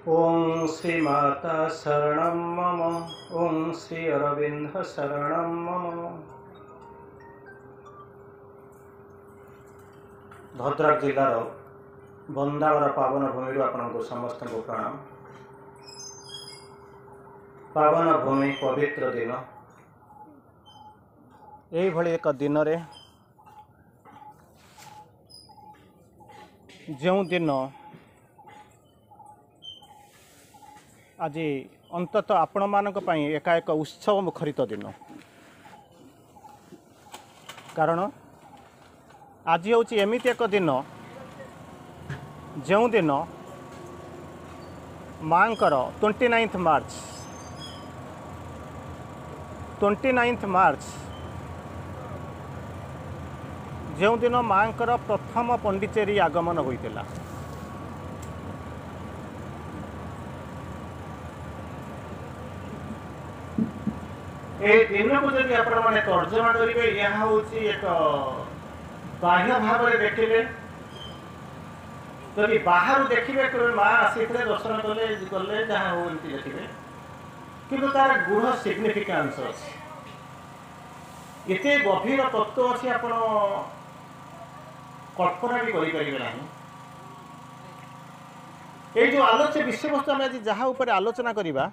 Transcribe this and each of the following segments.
ओं श्री माता शरणं मम। ओं श्री अरविंद शरणं मम। भद्रक जिलार बंदावर पावन भूमि आपको समस्त को प्रणाम। पावन भूमि पवित्र दिन यही एक दिन रे जो दिन आज अंततः आपण मानक पई एका एक उत्सव मुखरित दिन। कारण आज हूँ एमती एक दिन जो दिन माँकर 29 मार्च जो दिन माँकर प्रथम पंडिचेरी आगमन होइतिला। ए दिन को जब आपण माने तर्जमा करेंगे यह हूँ एक बाह्य भाव में देखिले जदि बाहर देखिए कभी माँ आसी दर्शन कले गले जहाँ हो देखिए कि तार गूढ़ सिग्निफिकेंस एते गभीर तत्व अच्छी आप कल्पना भी करें। ये जो आलोच्य विषयवस्तु आम आज जहाँ उपर आलोचना करवा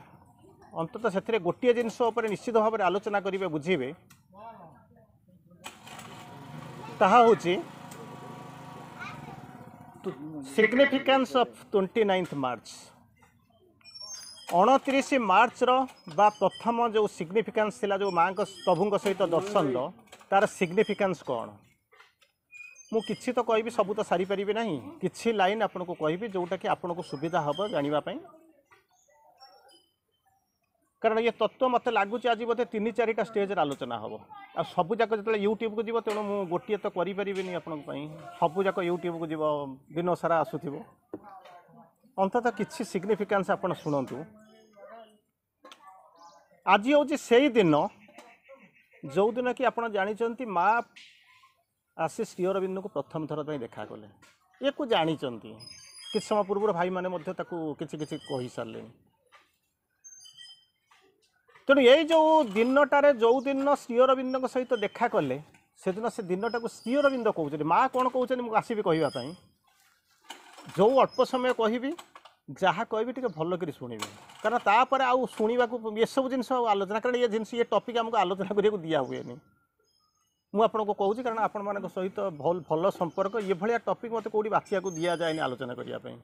अंततः से गोटे जिनस निश्चित भाव में आलोचना करेंगे बुझे ताहा होची सिग्निफिकेंस ऑफ 29 मार्च 29 मार्च रो बा प्रथम जो सिग्निफिकेंस थिला जो माँ प्रभु सहित दर्शन रो तार सिग्निफिकेंस कौन मु किछि तो कहबी सब तो सारी पारिबे नहीं किछि लाइन आपन को कहबी जोटा कि आपन को सुविधा हबो जानिबा पई। कारण ये तत्व मत लगुच आज बोधे 3-4टा स्टेज आलोचना हम आ सबू जाक जो यूट्यूब को जीव तेणु मुझे गोटे तो करें आपण सबू जाक यूट्यूब को जीव दिन सारा आसुव अंततः किसी सिग्निफिकेंस आप शुणु। आज हूँ से दिन जो दिन कि आप जानते माँ आसी श्री अरविंद को प्रथम थर देखा कले ये को जानते कि समय पूर्व भाई मैंने किसी कही सारे तेणु ये जो दिनटारे जो दिन श्री अरविंद सहित देखा कले से दिन से दिनटा को श्री अरविंद कहते माँ कौन कहते मुझे आसबि कहवाई जो अल्प समय कहबी जहाँ कहबी टे भल कर शुणी कारण तापर आउ शुणा ये सब जिन आलोचना कारण ये जिनस ये टॉपिक आमको आलोचना करने को दिया हुए मुझे आपको कहूँ कारण आपण मान सहित भल भल संपर्क ये भाया टॉपिक मत कौटी बाछिया को दि जाए आलोचना करने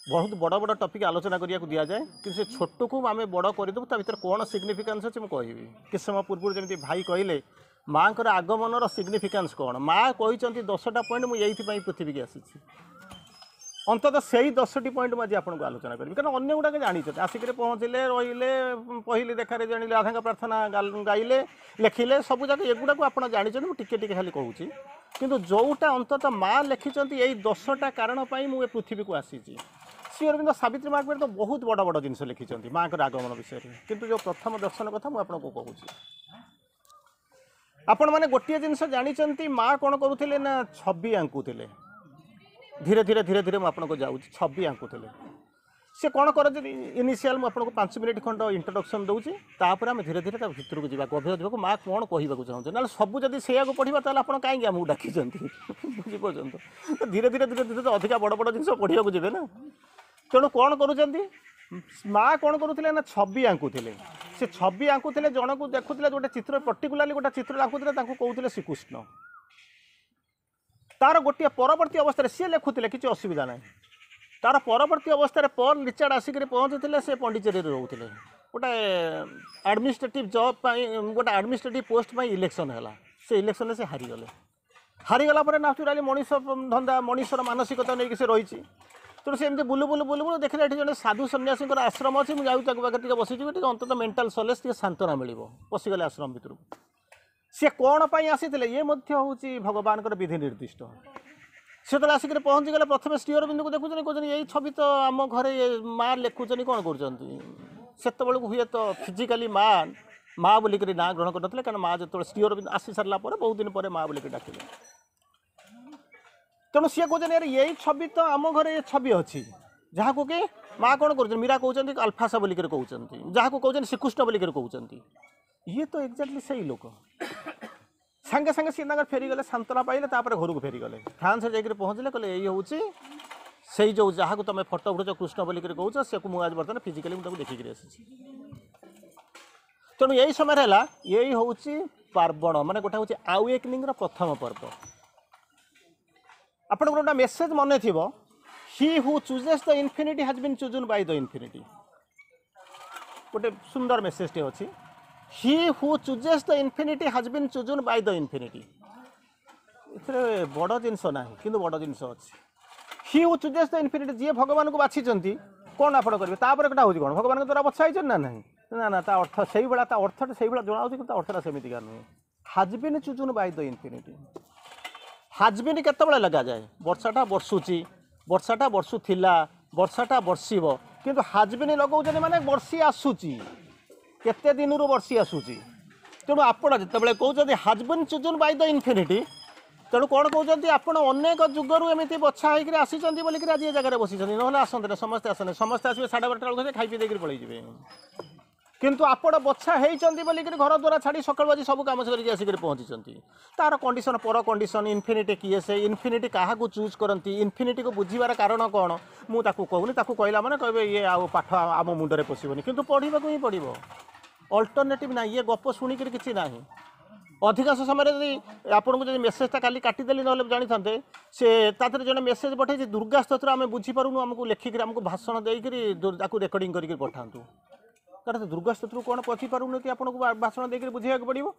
बहुत बड़ बड़ टॉपिक आलोचना करने को दि जाए कि से छोट को आम बड़ करदेव ता भर कौन सिग्निफिकेंस अच्छे मुझे कहबी किस समय पूर्व जमी भाई कहले माँ को आगमन सिग्निफिकेंस कौन माँ कहते 10टा पॉइंट मुझे पृथ्वी की आसी अंततः से ही 10टी पॉइंट मुझे आपको आलोचना करी कारण अन्य गुड़ाक जानते आसिक पहुँचले रहिले पहली देखार जाने राधा प्रार्थना गाइले लेखिले सब जाक एगुड़ा आप जानते मुझे खाली कहूँ किंतु जोटा अंततः माँ लिखिं यही 10टा कारण मुझे पृथ्वी को आसी श्री अरविंद सावित्री मार्ग तो बहुत बड़ बड़ जिन लिखिं माँ को आगमन विषय में किंतु जो प्रथम दर्शन कथा मुझे कहूँ आपण मैंने गोटे जिनस जानते माँ कौन करुले ना छवि आंकुले धीरे धीरे धीरे धीरे मुझे जाऊँ छवि आंकुले सी कौन कर इनिशियल मुझे 5 मिनिट खंड इंट्रोडक्शन दूसरी तापर आम धीरे धीरे भितर को जा गभीर जावाक माँ कौन कहूँ चाहते ना सब जब से पढ़ा तो आप कहीं आमको डाकी बुझीपार धीरे धीरे धीरे धीरे अधिक बड़ बड़ जिन पढ़ा जी ना तेणु कौन करुँच माँ कौन करुले ना छवि आंकुले से छवि आंकुले जन को देखुले गोटे चित्र पर्टिकुलाली गोटे चित्र आंकुले कहते श्रीकृष्ण तार गोटे परवर्ती अवस्था सी लिखुले किसी असुविधा ना तार परवर्ती अवस्था पॉल रिचार्ड आसिक पहुँचते से पंडिचेरी रोते गोटे एडमिनिस्ट्रेटिव जॉब गोटे एडमिनिस्ट्रेटिव पोस्ट पर इलेक्शन है से इलेक्शन से हारीगला नाचुराली मनीष धंदा मनीषर मानसिकता नहीं से रही तेणु से एमती बुलू बुलू बुलू बुलू देखिए ये जन साधु सन्यासी आश्रम अच्छी मुझे पाखे बस अंततः मेंटल सलेस सांत्वना मिल पशिगले आश्रम भितर सी कौन पाई आसी ये हूँ भगवान विधि निर्दिष्ट से तो आसिक पहुँचीगले प्रथम श्री अरविंद को देखुन कहते यही छवि तो आम घरे माँ लिखुचन कौन कर हुए तो फिजिकाली माँ बोलिक ना ग्रहण करते कारण माँ जो श्री अरविंद आसी सारा बहुत दिन पर माँ बोलिक डाकिले तेणु सी कहते यही छवि तो आम घरे छवि अच्छी जहाँ को कि माँ कौन कर मीरा कहते अल्फासा बोलिक कहते जहाँ को कहते श्रीकृष्ण बोलिक कहते ये तो एक्जाक्टली सही लोक सांगे सांगे सी फेरीगले सांत्वना पाइले तापर घर को फेरीगले फ्रांस जाकर पहुँचले कहले ये हूँ से जो जहाँ को तुम फटो उठुच कृष्ण बोलिक कौच से मुझे बर्तमान फिजिकाली मुझे देखिक आसी तेणु यही समय यही हूँ पार्वण माने गोटे हूँ अवेकनिंग प्रथम पर्व आपन गोटे मेसेज मन थी he who chooses the infinity has been chosen by the infinity गोटे सुंदर मेसेज टे अच्छी he who chooses the infinity has been chosen by the infinity इथे बड़ जिनस ना कि बड़ जिनस अच्छी he who chooses the infinity जी भगवान को बाछी कौन आप करेंगे तापर कटा हूँ कौन भगवान द्वारा बछा ना ना ना ता अर्थ से अर्थटा से जना अर्थटा सेमिका नुहे has been chosen by the infinity has been केतबेले लगा जाए वर्षाटा बर्षुची वर्षाटा बर्षुला वर्षाटा बर्षिब किंतु हैज बीन लगाऊँ माने बर्षी आसूची केते दिन बर्षी आसूची तेणु आपण जितेबाला कहते has been chosen by the infinity तेणु कौन कहते आप अनेक जुगर एमती बछा होकर आसी बोलिक आज ये जगह बसी ना आसते समस्ते आसने समस्ते आसवे 12:30 बेलू खाई पी पलैजे किंतु आपण बछा होती बोलिक घर द्वारा छाड़ी सकाल बाजी सब कम करके आसिक पहुँची तार कंडीशन पर कंडीशन इनफिनिटी किए से इनफिनिटी क्या चूज करती इनफिनिटी को बुझीबार कारण कौन मुझे कहूनी कहला मैंने कहे ये आ पाठ आम मुंडे पशुनि कितु पढ़ा ही पड़ो अल्टरनेटिव ना ये गप शुणिक कि ना अधिकांश समय जब आपको जब मेसेजटा काली काटिदेली ना जानी था से जन मेसेज पठे दुर्गा स्तोत्र आम बुझीपारूँ आमको लेखिक आमको भाषण देकर रेकर्डिंग करके पठातु कारण दुर्गा स्तोत्र कौन पढ़ीपारूनी आपको भाषण देकर बुझे पड़ो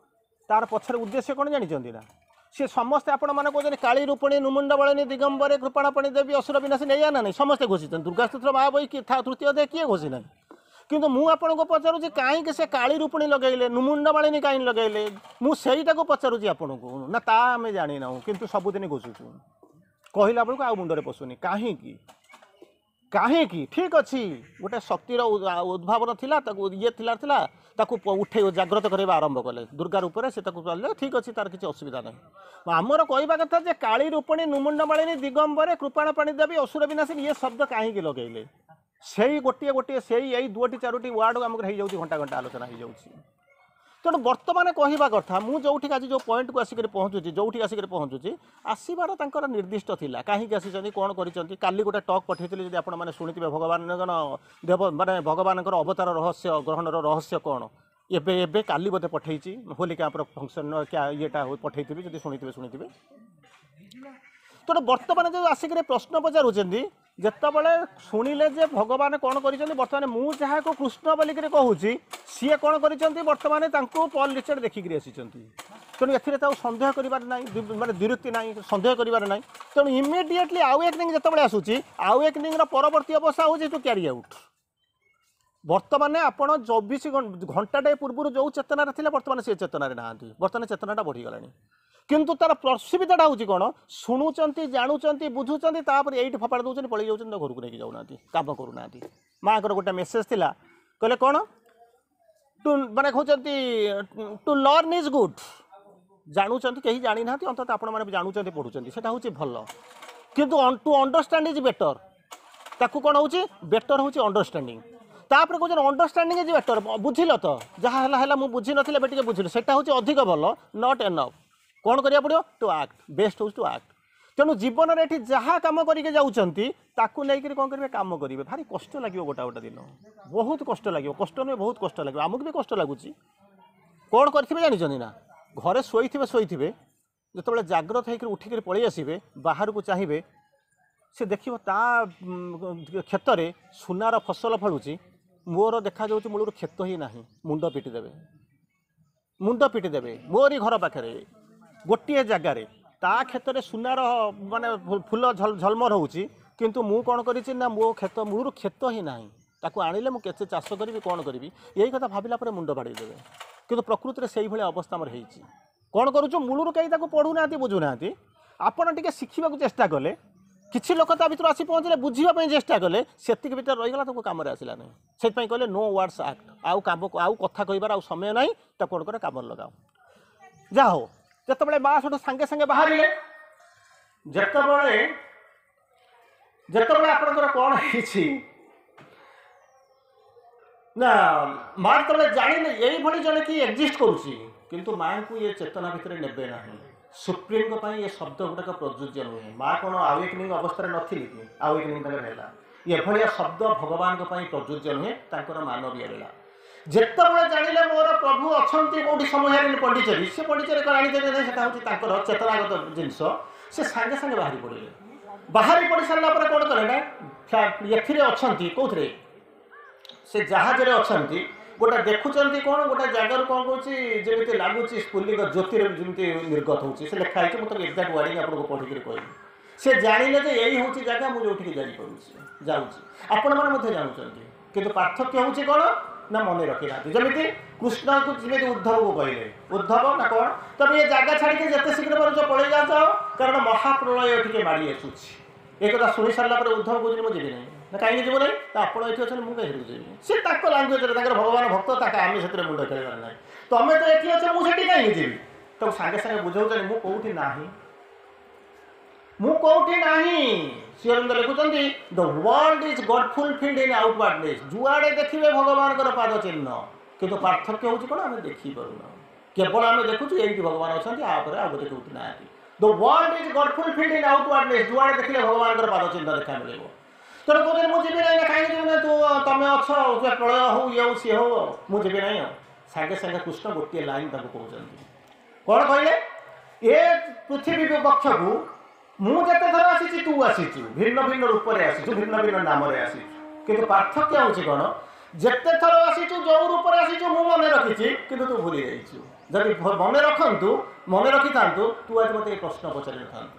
तार पछर उद्देश्य कौन जानते ना सी समस्ते आपण मैंने कहते काली रूपणी नुमुंड बलिनी दिगंबरे कृपाणपणी देवी असुर विनाशी नहीं ना नहीं समस्ते घोषित दुर्गा स्तोत्र महाबही किए तृतीय अध्याय किए घोषी ना किंतु मुझे पचारूँ कहीं से काली रूपणी लगेले नुमुंड मालिनी कहीं लगेले मुझा पचारूँ आपन को ना ता आम जानी ना किंतु सबुदिन घोषुचु कहला बेलू आ मुंडे पशुनी कहीं कहीं ठीक अच्छी गोटे शक्तिर उद्भावन थिला ये उठे जाग्रत करवा आरंभ कले दुर्गा रूप से चलिए ठीक अच्छे तार किसी असुविधा ना आमर कहवा कथा जे काली रूपणी नुमुंड मालिनी दिगंबरे कृपाणपणी देवी असुर विनाशिनी ये शब्द कहीं लगेले से गोटे गोटे से यही 2टी 4टी वार्ड आमको हो घंटा घंटा आलोचना हो तेणु बर्तमान कहवा कथा मुझे आज जो पॉइंट को आसिक पहुँचुची जो आसिक पहुँचुची आसबार तर निर्दिष्ट थिला कहीं आसी कौन करी गोटे टॉक पठेली जब आपने शुणी भगवान देव माने भगवान अवतार रहस्य ग्रहण रहस्य कौन एबे काली बोधे पठेची होली कैंपर फंक्शन क्या येटा पठेथी जब शुणी तेणु बर्तमान जो आसिक प्रश्न पचारूँ जितेबाला शुणिले जे भगवान कौन कर बर्तमान मुझे को कृष्ण बोलिक कहूँ सी कौन कर बर्तमान पॉल रिचर्ड देखिक आसी तेणु ए सन्देह करार ना मानते विरक्ति ना सन्देह करार ना तेणु इमिडिएटली अवेकनिंग जितेबाला आसूची अवेकनिंग परवर्ती अवस्था हूँ टू क्यारी आउट बर्तमान आपड़ 24 घंटाटे पूर्व जो चेतना बर्तमान से चेतन ना बर्तमान चेतनाटा बढ़ीगला किंतु तार प्रसुविधाटा हूँ कौन शुणुंट जानूँ बुझुंट ये फपाड़ दौरान पलि जाऊँ घर को लेकिन जाऊना कम करूना माँ को गोटे मेसेज थिला कहले कौन टू माने कहते टू लर्न इज गुड जानूँ कहीं जानी ना अंत आपण मैंने जानूँ पढ़ुं से हूँ भल किंतु टू अंडरस्टैंड इज बेटर ताकू कौन हूँ बेटर हूँ अंडरस्टैंडिंग तापर कहते अंडरस्टैंडिंग इज बेटर बुझिल तो जहाँ है मुझे बुझी नी टे बुझिल से अधिक भल नॉट एनफ कौन करिया पड़ो टू एक्ट बेस्ट हूँ टू एक्ट तेणु जीवन में ये जहाँ कम करके जाऊँगी कौन करेंगे कम करेंगे भारी कष्ट लगे गोटा गोटा दिन बहुत कष्ट लगे कष्ट नुहे बहुत कष्ट लगे आमको भी कष्ट लगुच कौन करेंगे जानी ना घरे शोथे जो जाग्रत होकर उठिक पलि आसवे बाहर को चाहिए से देखो ता क्षेत्र में सुनार फसल फलुची मोर देखा मूलर क्षेत्र ही ना मुंड पिटिदेवे मोरी घर पाखे गोटे जगार ता क्षेत्र में सुनार माने फूल झलमर होची किंतु मु कौन करी ना मो क्षेत मूलर क्षेत ही ना ताको आनिले मुझे चाष करी कौन करी यही कथा भाविला मुंड बाड़देवे किंतु प्रकृति में से अवस्था मोर होती कौन करूँ मूलर कहीं पढ़ुना बुझुना आपड़ टे शिखा चेष्टा कले किसी लोक ता भर आसी पहुँचले बुझापी चेष्टा कले से भर रहीगला तुमको कम आसला ना से कहले नो वर्ड्स एक्ट आउ काम आउ कथा कहबार आउ समय ना कौन कर कम लगाओ जा हो जिते माँ सब सांगे सांगे बाहर जिते ଯେତେବେଳେ ଆପଣଙ୍କର କ'ଣ ହେଇଛି ନା ମା ଯେତେବେଳେ ଜାଣିଲେ ଏଇଭଳି ଜଣେ କି ଏକ୍ଜିଷ୍ଟ କରୁଛି କିନ୍ତୁ ମାଙ୍କୁ ଏ ଚେତନା ଭିତରେ ନେବେ ନାହିଁ। ସୁପ୍ରିମଙ୍କ ପାଇଁ ଏ ଶବ୍ଦ ଗୁଡ଼ାକ ପ୍ରଯୁଜ୍ୟ ନୁହେଁ। ମା କ'ଣ ଆୱେକନିଂ ଅବସ୍ଥାରେ ନଥିଲି କି ଆୱେକନିଂ ତାଙ୍କର ହେଲା। ଏଭଳିଆ ଶବ୍ଦ ଭଗବାନଙ୍କ ପାଇଁ ପ୍ରଯୁଜ୍ୟ ନୁହେଁ, ତାଙ୍କର ମାନବୀୟ ହେଲା। ଯେତେବେଳେ ଜାଣିଲେ ମୋର ପ୍ରଭୁ ଅଛନ୍ତି କୋଉଠି ସମୟରେ ପଣ୍ଡିଚେରୀ, ସେ ପଣ୍ଡିଚେରୀ ଆଣିଦେବେ ନାହିଁ, ସେଟା ହେଉଛି ତାଙ୍କର ଚେତନାଗତ ଜିନିଷ। ସେ ସାଙ୍ଗେ ସାଙ୍ଗେ ବାହାରି ପଡ଼ିଲେ। ବାହାରି ପଡ଼ି ସାରିଲା ପରେ କ'ଣ କଲେ ନା ଏଥିରେ ଅଛନ୍ତି କୋଉଥିରେ ସେ ଜାହାଜରେ ଅଛନ୍ତି, ଗୋଟେ ଦେଖୁଛନ୍ତି କ'ଣ ଗୋଟେ ଜାଗାରୁ କ'ଣ କହୁଛି ଯେମିତି ଲାଗୁଛି ସ୍ଫୁଲିଙ୍ଗ ଜ୍ୟୋତିରେ ଯେମିତି ନିର୍ଗତ ହେଉଛି। ସେ ଲେଖା ହେଇଛି, ମୁଁ ତାକୁ ଏକ୍ଜାକ୍ଟ ୱାର୍ଡିଂ ଆପଣଙ୍କୁ ପଢ଼ିକିରି କହିବି। ସେ ଜାଣିଲେ ଯେ ଏଇ ହେଉଛି ଜାଗା ମୁଁ ଯୋଉଠିକି ଯାଇପାରୁଛି ଯାଉଛି, ଆପଣମାନେ ମଧ୍ୟ ଜାଣୁଛନ୍ତି। କିନ୍ତୁ ପାର୍ଥକ୍ୟ ହେଉଛି କ'ଣ ନା ମନେ ରଖିନାହାନ୍ତି। ଯେମିତି କୃଷ୍ଣଙ୍କୁ ଯେମିତି ଉଦ୍ଧବକୁ କହିଲେ, ଉଦ୍ଧବ ନା କ'ଣ ତମେ ଏ ଜାଗା ଛାଡ଼ିକି ଯେତେ ଶୀଘ୍ର ପାରୁଛ ପଳେଇ ଯାଉଛ, କାରଣ ମହାପ୍ରଳୟ ଟିକେ ମାଡ଼ି ଆସୁଛି। ଏ କଥା ଶୁଣି ସାରିଲା ପରେ ଉଦ୍ଧବ କହୁଛନ୍ତି ମୁଁ ଯିବି ନାହିଁ। ନା କାହିଁକି ଯିବୁ ନାହିଁ? ତ ଆପଣ ଏଠି ଅଛନ୍ତି, ମୁଁ କାହିଁକି ଯିବି? ସେ ତାଙ୍କ ଲାଙ୍ଗୁଏଜରେ, ତାଙ୍କର ଭଗବାନ ଭକ୍ତ, ତାଙ୍କ ଆମେ ସେଥିରେ ମୁଣ୍ଡ ଖେଳିବାର ନାହିଁ। ତମେ ତ ଏଠି ଅଛ, ମୁଁ ସେଠି କାହିଁକି ଯିବି? ତାକୁ ସାଙ୍ଗେ ସାଙ୍ଗେ ବୁଝାଉଛନ୍ତି ମୁଁ କୋଉଠି ନାହିଁ, ମୁଁ କୋଉଠି ନାହିଁ। ଶ୍ରୀ ଅରବିନ୍ଦ ଲେଖୁଛନ୍ତି the world is God fulfilled in outwardness. ଯୁଆଡ଼େ ଦେଖିବେ ଭଗବାନଙ୍କର ପାଦ ଚିହ୍ନ, କିନ୍ତୁ ପାର୍ଥକ୍ୟ ହେଉଛି କ'ଣ ଆମେ ଦେଖିପାରୁନା। କେବଳ ଆମେ ଦେଖୁଛୁ ଏଇଠି ଭଗବାନ ଅଛନ୍ତି, ଆ ଉପରେ ଆଉ ଗୋଟେ କୋଉଠି ନାହାନ୍ତି। The world is God fulfilled in outwardness. ଯୁଆଡ଼େ ଦେଖିଲେ ଭଗବାନଙ୍କର ପାଦ ଚିହ୍ନ ଦେଖା ମିଳିବ। ତେଣୁ କହୁଛନ୍ତି ମୁଁ ଯିବି ନାହିଁ। କାହିଁକି ଯିବି ନାହିଁ? ତମେ ଅଛ, ପ୍ରଳୟ ହଉ ଇଏ ହଉ ସିଏ ହଉ, ମୁଁ ଯିବି ନାହିଁ। ଆଉ ସାଙ୍ଗେ ସାଙ୍ଗେ କୃଷ୍ଣ ଗୋଟିଏ ଲାଇନ୍ ତାଙ୍କୁ କହୁଛନ୍ତି। କ'ଣ କହିଲେ? ଏ ପୃଥିବୀ ବକ୍ଷକୁ ମୁଁ ଯେତେ ଥର ଆସିଛି ତୁ ଆସିଛୁ, ଭିନ୍ନ ଭିନ୍ନ ରୂପରେ ଆସିଛୁ, ଭିନ୍ନ ଭିନ୍ନ ନାମରେ ଆସିଛୁ, କିନ୍ତୁ ପାର୍ଥକ୍ୟ ହେଉଛି କ'ଣ? ଯେତେ ଥର ଆସିଛୁ ଯୋଉ ରୂପରେ ଆସିଛୁ ମୁଁ ମନେ ରଖିଛି, କିନ୍ତୁ ତୁ ଭୁଲି ଯାଇଛୁ। ଯଦି ମନେ ରଖିଥାନ୍ତୁ ତୁ ଆଜି ମୋତେ ଏ ପ୍ରଶ୍ନ ପଚାରିଥାନ୍ତୁ।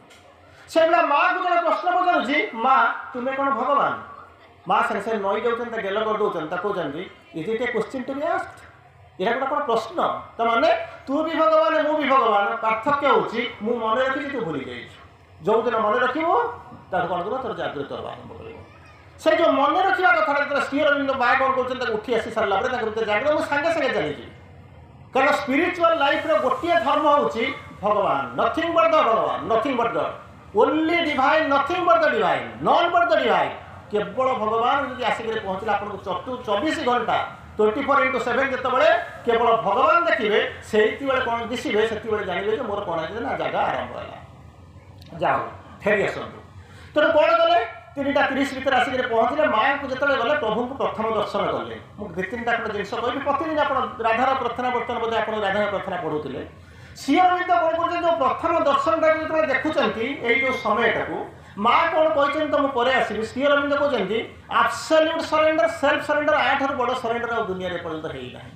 ସେଇଭଳିଆ ମାଆକୁ ଜଣେ ପ୍ରଶ୍ନ ପଚାରୁଛି, ମା ତୁମେ କ'ଣ ଭଗବାନ? ମା ସାଙ୍ଗେ ସାଙ୍ଗେ ନଈ ଯାଉଛନ୍ତି, ତା ଗେଲ କରିଦେଉଛନ୍ତି, ତାକୁ କହୁଛନ୍ତି is it a question to be asked? ଏଇଟା ଗୋଟେ କ'ଣ ପ୍ରଶ୍ନ? ତାମାନେ ତୁ ବି ଭଗବାନ ମୁଁ ବି ଭଗବାନ, ପାର୍ଥକ୍ୟ ହେଉଛି ମୁଁ ମନେ ରଖିଛି ତୁ ଭୁଲି ଯାଇଛୁ। ଯେଉଁଦିନ ମନେ ରଖିବ ତାକୁ କ'ଣ କରିବ? ତୋର ଜାଗ୍ରତ ହେବା ଆରମ୍ଭ କରିବ। ସେ ଯେଉଁ ମନେ ରଖିବା କଥାଟା ଯେତେବେଳେ ଶ୍ରୀ ଅରବିନ୍ଦ ମା କ'ଣ କରୁଛନ୍ତି, ତାକୁ ଉଠି ଆସି ସାରିଲା ପରେ ତାକୁ ଯେତେ ଜାଗ୍ରତ ମୁଁ ସାଙ୍ଗେ ସାଙ୍ଗେ ଜାଣିଛି। କାରଣ ସ୍ପିରିଚୁଆଲ ଲାଇଫ୍ର ଗୋଟିଏ ଧର୍ମ ହେଉଛି ଭଗବାନ, ନଥିଙ୍ଗ ବଟ୍ ଦ ଭଗବାନ, Nothing but god, only divine, Nothing but the divine, non but the divine. କେବଳ ଭଗବାନ ଯଦି ଆସିକରି ପହଞ୍ଚିଲେ ଆପଣଙ୍କୁ 24 ଘଣ୍ଟା 24x7 ଯେତେବେଳେ କେବଳ ଭଗବାନ ଦେଖିବେ, ସେଇଥିବେଳେ କ'ଣ ଦିଶିବେ, ସେତିକିବେଳେ ଜାଣିବେ ଯେ ମୋର କ'ଣ ହେଇଛି ନା ଜାଗା ଆରମ୍ଭ ହେଲା। ଯାଉ ଫେରି ଆସନ୍ତୁ। ତେଣୁ କ'ଣ କଲେ? 3:30 ଭିତରେ ଆସିକରି ପହଞ୍ଚିଲେ। ମାଆଙ୍କୁ ଯେତେବେଳେ ଗଲେ ପ୍ରଭୁଙ୍କୁ ପ୍ରଥମ ଦର୍ଶନ କଲେ। ମୁଁ 2-3ଟା ଖଣ୍ଡେ ଜିନିଷ କହିବି। ପ୍ରତିଦିନ ଆପଣ ରାଧାର ପ୍ରାର୍ଥନା, ବର୍ତ୍ତମାନ ବୋଧେ ଆପଣ ରାଧାର ପ୍ରାର୍ଥନା ପଢ଼ୁଥିଲେ। ଶ୍ରୀ ଅରବିନ୍ଦ କ'ଣ କରୁଛନ୍ତି, ଯେଉଁ ପ୍ରଥମ ଦର୍ଶନଟାକୁ ଯେତେବେଳେ ଦେଖୁଛନ୍ତି ଏଇ ଯେଉଁ ସମୟଟାକୁ, ମା କ'ଣ କହିଛନ୍ତି ତ ମୁଁ ପରେ ଆସିବି। ଶ୍ରୀ ଅରବିନ୍ଦ କହୁଛନ୍ତି ଆବସଲ୍ୟୁଟ୍ ସରେଣ୍ଡର, ସେଲ୍ଫ ସରେଣ୍ଡର, ଆଠାରୁ ବଡ଼ ସରେଣ୍ଡର ଆଉ ଦୁନିଆରେ ଏପର୍ଯ୍ୟନ୍ତ ହେଇନାହିଁ।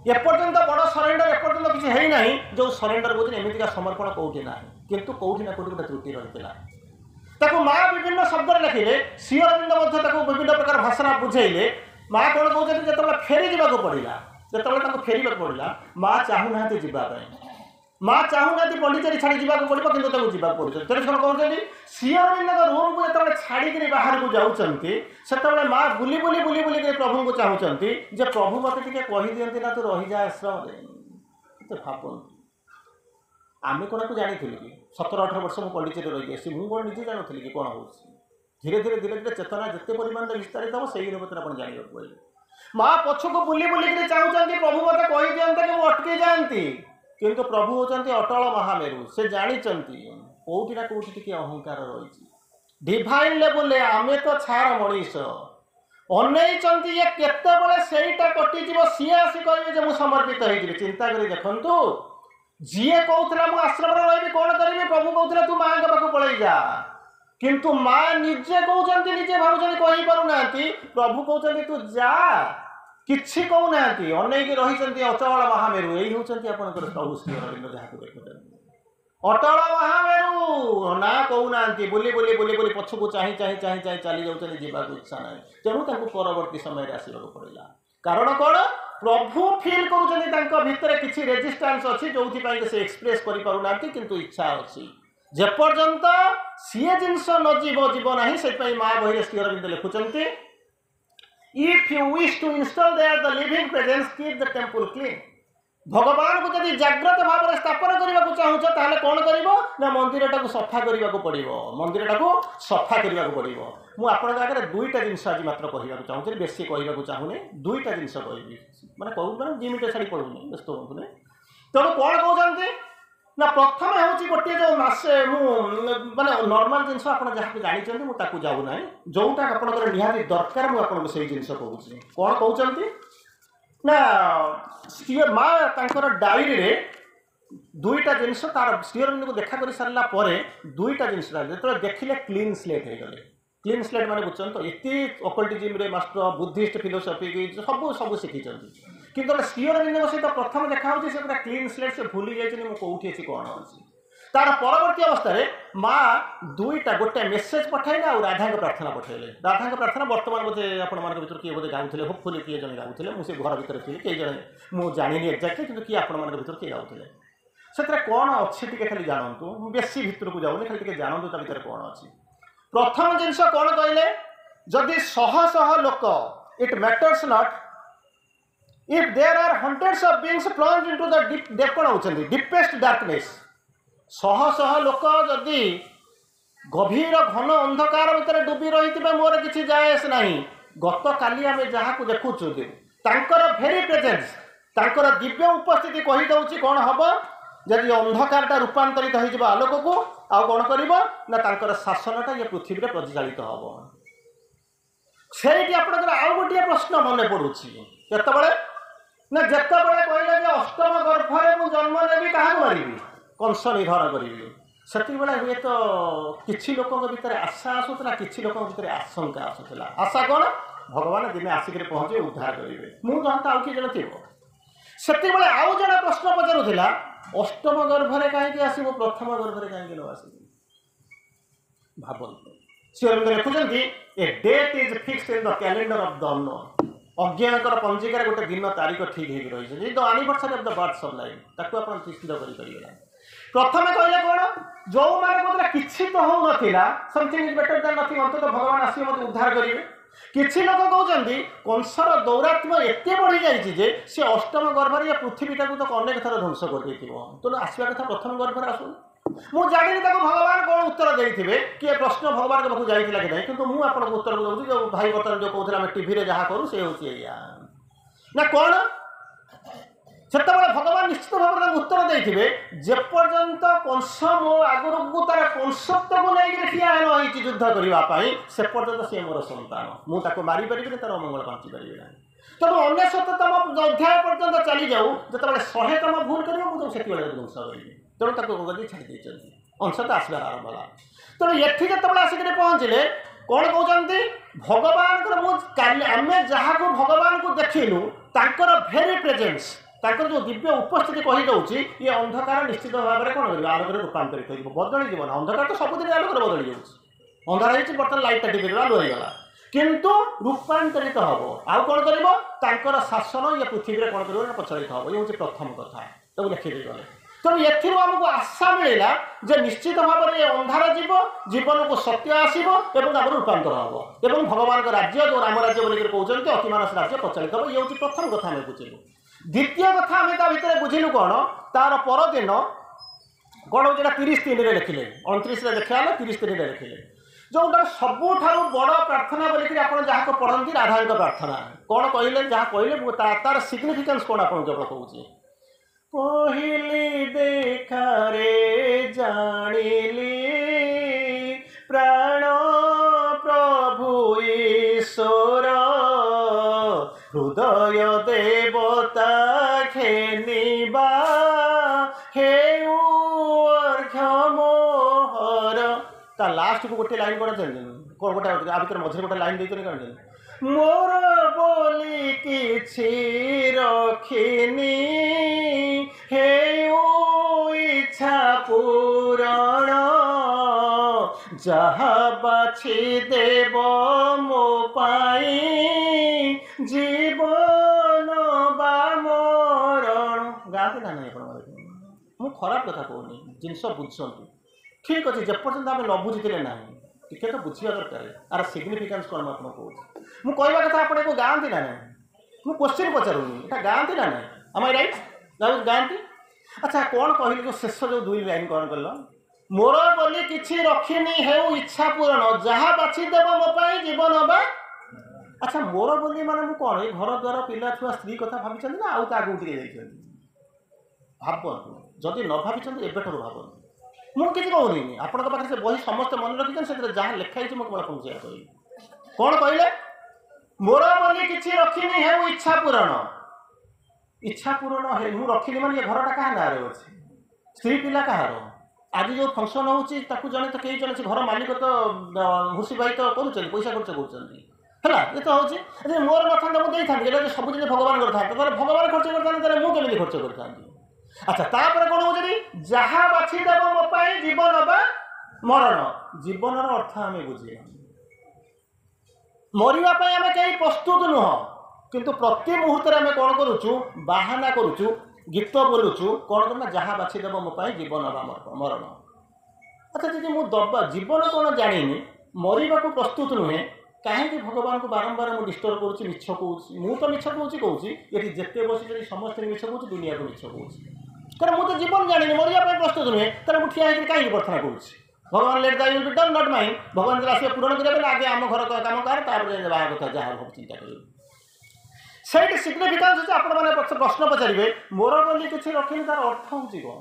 ଏପର୍ଯ୍ୟନ୍ତ ବଡ଼ ସରେଣ୍ଡର ଏପର୍ଯ୍ୟନ୍ତ କିଛି ହେଇନାହିଁ। ଯେଉଁ ସରେଣ୍ଡର କହୁଛନ୍ତି ଏମିତିକା ସମର୍ପଣ କୋଉଠି ନାହିଁ, କିନ୍ତୁ କୋଉଠି ନା କୋଉଠି ଗୋଟେ ତ୍ରୁଟି ରହିଥିଲା। ତାକୁ ମା ବିଭିନ୍ନ ଶବ୍ଦରେ ଲେଖିଲେ, ଶ୍ରୀ ଅରବିନ୍ଦ ମଧ୍ୟ ତାକୁ ବିଭିନ୍ନ ପ୍ରକାର ଭାଷା ବୁଝେଇଲେ। ମା କ'ଣ କହୁଛନ୍ତି, ଯେତେବେଳେ ଫେରି ଯିବାକୁ ପଡ଼ିଲା, ଯେତେବେଳେ ତାଙ୍କୁ ଫେରିବାକୁ ପଡ଼ିଲା, ମା ଚାହୁଁନାହାନ୍ତି ଯିବା ପାଇଁ। ମା ଚାହୁଁନାହାନ୍ତି ପଣ୍ଡିଚେରୀ ଛାଡ଼ି ଯିବାକୁ ପଡ଼ିବ, କିନ୍ତୁ ତାଙ୍କୁ ଯିବାକୁ ପଡ଼ୁଛି। ତେଣୁ କ'ଣ କହୁଛନ୍ତି, ଶ୍ରୀ ଅରବିନ୍ଦଙ୍କ ରୁମ୍କୁ ଯେତେବେଳେ ଛାଡ଼ିକିରି ବାହାରକୁ ଯାଉଛନ୍ତି, ସେତେବେଳେ ମା ବୁଲି ପ୍ରଭୁଙ୍କୁ ଚାହୁଁଛନ୍ତି ଯେ ପ୍ରଭୁ ମୋତେ ଟିକେ କହିଦିଅନ୍ତି ନା ତୁ ରହିଯା ଆଶ୍ରମରେ। କେତେ ଭାବନ୍ତୁ, ଆମେ କ'ଣ ଜାଣିଥିଲୁ କି? 17-18 ବର୍ଷ ମୁଁ ପଣ୍ଡିଚେରୀ ରହିକି ଆସିଛି, ମୁଁ କ'ଣ ନିଜେ ଜାଣୁଥିଲି କି କ'ଣ ହେଉଛି? ଧୀରେ ଧୀରେ ଚେତନା ଯେତେ ପରିମାଣରେ ବିସ୍ତାରିତ ହେବ ସେଇ ଅନୁପାତରେ ଆପଣ ଜାଣିବାକୁ ପାଇଲେ। ମା ପଛକୁ ବୁଲିକିରି ଚାହୁଁଛନ୍ତି ପ୍ରଭୁ ମୋତେ କହିଦିଅନ୍ତେ କି ମୁଁ ଅଟକି ଯାଆନ୍ତି, କିନ୍ତୁ ପ୍ରଭୁ ହେଉଛନ୍ତି ଅଟଳ ମହାମେରୁ। ସେ ଜାଣିଛନ୍ତି କୋଉଠି ନା କୋଉଠି ଟିକେ ଅହଙ୍କାର ରହିଛି। ଡିଭାଇନ୍ ଲେବୁଲରେ ଆମେ ତ ଛାର ମଣିଷ, ଅନେଇଛନ୍ତି ଇଏ କେତେବେଳେ ସେଇଟା କଟିଯିବ, ସିଏ ଆସି କହିବେ ଯେ ମୁଁ ସମର୍ପିତ ହେଇଯିବି। ଚିନ୍ତା କରି ଦେଖନ୍ତୁ, ଯିଏ କହୁଥିଲା ମୁଁ ଆଶ୍ରମରେ ରହିବି, କ'ଣ କରିବି? ପ୍ରଭୁ କହୁଥିଲେ ତୁ ମାଆଙ୍କ ପାଖକୁ ପଳେଇ ଯା, କିନ୍ତୁ ମା ନିଜେ କହୁଛନ୍ତି, ନିଜେ ଭାବୁଛନ୍ତି, କହିପାରୁନାହାନ୍ତି। ପ୍ରଭୁ କହୁଛନ୍ତି ତୁ ଯା, କିଛି କହୁନାହାନ୍ତି, ଅନେଇକି ରହିଛନ୍ତି ଅଚଳ ମହାମେରୁ। ଏଇ ହେଉଛନ୍ତି ଆପଣଙ୍କର ପ୍ରଭୁ ଶ୍ରୀ ଅରବିନ୍ଦ, ଯାହାକୁ ଦେଖୁଛନ୍ତି ଅଟଳ ମହାମେରୁ। ନା କହୁନାହାନ୍ତି, ବୁଲି ପଛକୁ ଚାହିଁ ଚାଲି ଯାଉଛନ୍ତି, ଯିବାକୁ ଇଚ୍ଛା ନାହିଁ। ତେଣୁ ତାଙ୍କୁ ପରବର୍ତ୍ତୀ ସମୟରେ ଆସିବାକୁ ପଡ଼ିଲା। କାରଣ କ'ଣ? ପ୍ରଭୁ ଫିଲ୍ କରୁଛନ୍ତି ତାଙ୍କ ଭିତରେ କିଛି ରେଜିଷ୍ଟାନ୍ସ ଅଛି, ଯୋଉଥିପାଇଁ ସେ ଏକ୍ସପ୍ରେସ୍ କରିପାରୁନାହାନ୍ତି, କିନ୍ତୁ ଇଚ୍ଛା ଅଛି। ଯେପର୍ଯ୍ୟନ୍ତ ସିଏ ଜିନିଷ ନ ଯିବ ନାହିଁ। ସେଥିପାଇଁ ମା ବହିରେ ଶ୍ରୀ ଅରବିନ୍ଦ ଲେଖୁଛନ୍ତି, If you wish to install there the living presence, keep the temple clean. भगवान को जब जाग्रत भाव में स्थापन करने को चाहूच ताहले कौन करिवो ना मंदिरटा को सफा करने को पड़ो मंदिरटा को सफा करने को पड़ो मु आपन आगे दुईटा जिनस आज मात्र कहवा चाहूँ बेसी कहवा चाहूनी दुईटा जिनस कह मैंने कहूँ मैंने 2 मिनट छाड़ी पढ़ूनी व्यस्त हूँ तेणु कौन कहते ना प्रथम हूँ गोटे जो मसे माने नॉर्मल जिनस आप जानते मुझे जाऊना जोटा आप निहाती दरकार मुझे से जिनस कहूँ कौन कहते ना श्री माँ डायरी रे दुईटा जिनस तार श्री अरविंद को देखा कर सारा पर दुईटा जिनस जो देखिले क्लीन स्लेट हो गले क्लीन स्लेट माने बुझे तो ये अकल्टिज्म रे मास्टर बुद्धिस्ट फिलोसफी सब सब शिखी किंतु श्री अरविंद सहित प्रथम देखा से पूरा क्लीन स्लेट से भूली जाइए कौटी अच्छी कौन अच्छी तार परवर्ती अवस्था माँ दुईटा गोटे मेसेज पठाइले आ राधा प्रार्थना पठाइले राधा प्रार्थना बर्तमान बोधे आपण भर किए बोधे गाँव होपफुली किए जन गाँव मुझे घर भितर थी कई जन मुझे जानी एक्जाक्टली कि किए आपण भर किए गाँव से कौन अच्छी टे खाली जानतु बेसी भितर को जाऊनी खाली जानतु ता भर कौन अच्छी प्रथम जिनस कौन कहले जदि शह शह लोक it matters not if there are hundreds of beings plunged into the deep कौन होचंदी डीपेस्ट डार्कनेस शह शह लोक जदि गभीर घन अंधकार भितर डूबी रही मोर किसी जायस नहीं गत काली आम जहाँ को देखुचु भेरी प्रेजेंस तांकर दिव्य उपस्थिति कहीदे कौन हम जदि अंधकारटा रूपांतरित हो आलोक को आउ कौन कर शासनटा ये पृथ्वी में प्रज्वलित हम से आउ गोटे प्रश्न मन पड़ुछि केतबेले ना जेतबेले कहले जे अष्टम गर्भरे मु जन्म नेबी काहा मारिबी कंस निधन करी से हुए तो किसी लोक भितर आशा आसूला कि लोक भितर आशंका आसूला आशा कौन भगवान दिने आसिक पहुँचे उद्धार करेंगे मुझे जानता आउ किए जन थी से आउ जड़े प्रश्न पचारूला अष्टम गर्भरे कहीं आसो प्रथम गर्भरे कहीं न आस भावतु श्री लिखुंट a date is fixed in the calendar of the unknown अज्ञाकर पंजिकार गोटे दिन तारीख ठीक हो रही the anniversary of the birth of life ताकू आप निश्चित करेंगे प्रथम कहले कौन जो मैंने किसी तो हो नाला something is better than nothing अंत भगवान आसिक मत उद्धार करेंगे किसी लोक कहते कंसर दौरात्म्य एत बढ़ी जाए सी अष्टम गर्भर या पृथ्वीटा को तो अनेक थर ध्वंस कर तेणु आसवा कथा प्रथम गर्भर आसू मुझे जानी भगवान कौन उत्तर देते कि प्रश्न भगवान के पास जाइला कि नहीं किंतु मुझे आपको उत्तर दूसरी जो भाई बर्तमान जो कहते आम टीवी जहाँ करूँ से हूँ ना कौन से भगवान निश्चित भाव में उत्तर देते जेपर्यंत कंस मो आगर को तार कंसत्व को लेकर ठिया नहीं युद्ध करने से पर्यंत सी मोर संतान मुझे मारी पारि तार मंगल बांची पारि ना तेणु 99तम अध्याय पर्यंत चली जाऊ जो 100तम भूल कर मुझे ध्वंस करी तेणु छाड़ी अंश तो आसबार आरंभ है तेणु ये जो आसिक पहुँचले कौन कहते भगवान आम जहाँ को भगवान को देखिलु तांकर भेरी प्रेजेंस तांकर जो दिव्य उपस्थिति कहीदे ये अंधकार निश्चित भाव में कौन कर आलोक रूपांतरित हो बदली जीवन अंधकार तो सबुदिन आलोक बदली जाऊँगी अंधार हो बर्तमान लाइटा टीवी आलु होगा किंतु रूपांतरित हम आउ कौन कर शासन ये पृथ्वी में कौन कर प्रचलित हम ये हूँ प्रथम कथा तो लिखिदे गले तेणु एमको आशा मिलला जे निश्चित भाव में ये अंधार जीवन को सत्य आसो रूपांतर हम और भगवान राज्य जो राम राज्य बोलिक कहते अतिमानस राज्य प्रचलित हम ये हूँ प्रथम कथा आम बुझिलु द्वितीय कथा आम ता भर बुझिलु कौन तार परदिन कौन हो 30 दिन में लिखिले 29 देखा 30 दिन में लिखिले जोटा सबुठ बड़ प्रार्थना बोलिक आप जहाँ को पढ़ती राधा प्रार्थना कौन कहले जहाँ कहले तार सिग्निफिकेंस कौन आप कहूँ पहली देखारे जानिली प्राण प्रभु ईश्वर हृदय देवता खेनिबा हेउ अर्घ्यमोहर ता लास्ट को गोटे लाइन कौन जानते कौन गोटे आ भर मझे गोटे लाइन देते कौन जानते मोर बोली किछि रखिनी हेउ इच्छा पूरण जहाँ बाछी देव मो पाई जीवन बा मरण गाँव ना नहीं मुझे खराब कथा कहूनी जिनस बुझु ठीक अच्छे जेपर्यंत आम न बुझीते ना टिके तो बुझा दरकार आर सिग्निफिकेंस कौन आप मुझे कथा आपको गाँती ना ना मुझे क्वेश्चन पचारूनी यहाँ गाँती ना ना आम राइट ଗାଆନ୍ତି। ଆଚ୍ଛା କ'ଣ କହିଲେ ଯେଉଁ ଶେଷ ଯେଉଁ 2 ଲାଇନ୍ କ'ଣ କହିଲ? ମୋର ବୋଲି କିଛି ରଖିନି ହେଉ ଇଚ୍ଛା ପୂରଣ, ଯାହା ବାଛିଦେବ ମୋ ପାଇଁ ଜୀବନ ବା। ଆଚ୍ଛା ମୋର ବୋଲି ମାନେ ମୁଁ କ'ଣ ଏଇ ଘର ଦ୍ୱାର ପିଲା ଛୁଆ ସ୍ତ୍ରୀ କଥା ଭାବିଛନ୍ତି ନା ଆଉ ତା ଆଗକୁ ଟିକେ ଯାଇଛନ୍ତି? ଭାବନ୍ତୁ, ଯଦି ନ ଭାବିଛନ୍ତି ଏବେଠାରୁ ଭାବନ୍ତୁ। ମୁଁ କିଛି କହୁନି, ଆପଣଙ୍କ ପାଖରେ ସେ ବହି ସମସ୍ତେ ମନେ ରଖିଛନ୍ତି, ସେଥିରେ ଯାହା ଲେଖା ହେଇଛି ମୁଁ କେବଳ ଆପଣଙ୍କୁ ସେଇଆ କହିବି। କ'ଣ କହିଲେ? ମୋର ବୋଲି କିଛି ରଖିନି ହେଉ ଇଚ୍ଛା ପୂରଣ। ଇଚ୍ଛା ପୂରଣ ମୁଁ ରଖିନି ମାନେ ଏ ଘରଟା କାହା ନାଁରେ ଅଛି? ସ୍ତ୍ରୀ ପିଲା କାହାର? ଆଜି ଯେଉଁ ଫଙ୍କସନ୍ ହେଉଛି ତାକୁ ଜଣେ ତ କେହି ଜଣେ ସେ ଘର ମାଲିକ ତ ଭୁସି ଭାଇ ତ କରୁଛନ୍ତି, ପଇସା ଖର୍ଚ୍ଚ କରୁଛନ୍ତି ହେଲା, ଏ ତ ହେଉଛି। ଯଦି ମୋର ନଥାନ୍ତା ମୁଁ ଦେଇଥାନ୍ତି, ଏଇଟା ସବୁ ଜିନିଷ ଭଗବାନ କରିଥାନ୍ତେ, ତାହେଲେ ଭଗବାନ ଖର୍ଚ୍ଚ କରିଥାନ୍ତି, ତାହେଲେ ମୁଁ କେମିତି ଖର୍ଚ୍ଚ କରିଥାନ୍ତି? ଆଚ୍ଛା ତାପରେ କ'ଣ କହୁଛନ୍ତି? ଯାହା ବାଛିଦେବ ମୋ ପାଇଁ ଜୀବନ ବା ମରଣ। ଜୀବନର ଅର୍ଥ ଆମେ ବୁଝିବା, ମରିବା ପାଇଁ ଆମେ କେହି ପ୍ରସ୍ତୁତ ନୁହଁ, କିନ୍ତୁ ପ୍ରତି ମୁହୂର୍ତ୍ତରେ ଆମେ କ'ଣ କରୁଛୁ? ବାହାନା କରୁଛୁ, ଗୀତ ବୋଲୁଛୁ, କ'ଣ କରୁ ନା ଯାହା ବାଛିଦେବ ମୋ ପାଇଁ ଜୀବନ ବା ମରଣ। ଆଚ୍ଛା ଯଦି ମୁଁ ଜୀବନ କ'ଣ ଜାଣିନି, ମରିବାକୁ ପ୍ରସ୍ତୁତ ନୁହେଁ, କାହିଁକି ଭଗବାନଙ୍କୁ ବାରମ୍ବାର ମୁଁ ଡିଷ୍ଟର୍ବ କରୁଛି, ମିଛ କହୁଛି? ମୁଁ ତ ମିଛ କହୁଛି ଏଠି ଯେତେ ବସିଛନ୍ତି ସମସ୍ତେ ମିଛ କହୁଛି, ଦୁନିଆକୁ ମିଛ କହୁଛି। କାରଣ ମୁଁ ତ ଜୀବନ ଜାଣିନି, ମରିବା ପାଇଁ ପ୍ରସ୍ତୁତ ନୁହେଁ, ତାହେଲେ ମୁଁ ଠିଆ ହେଇକି କାହିଁକି ପ୍ରାର୍ଥନା କରୁଛି? ଭଗବାନ let thy will be done not mine. ଭଗବାନ ଯେତେବେଳେ ଆସିବେ ପୂରଣ କରିବା ପାଇଁ ଆଗେ ଆମ ଘର କାମ କର, ତାପରେ ବାହାର କଥା ଯାହା ହବ ଚିନ୍ତା କରିବେ। ସେଇଠି ସିଗ୍ନିଫିକାନ୍ସ ଅଛି। ଆପଣମାନେ ପ୍ରଶ୍ନ ପଚାରିବେ ମୋର ବୋଲି କିଛି ରଖିନି, ତାର ଅର୍ଥ ହେଉଛି କ'ଣ?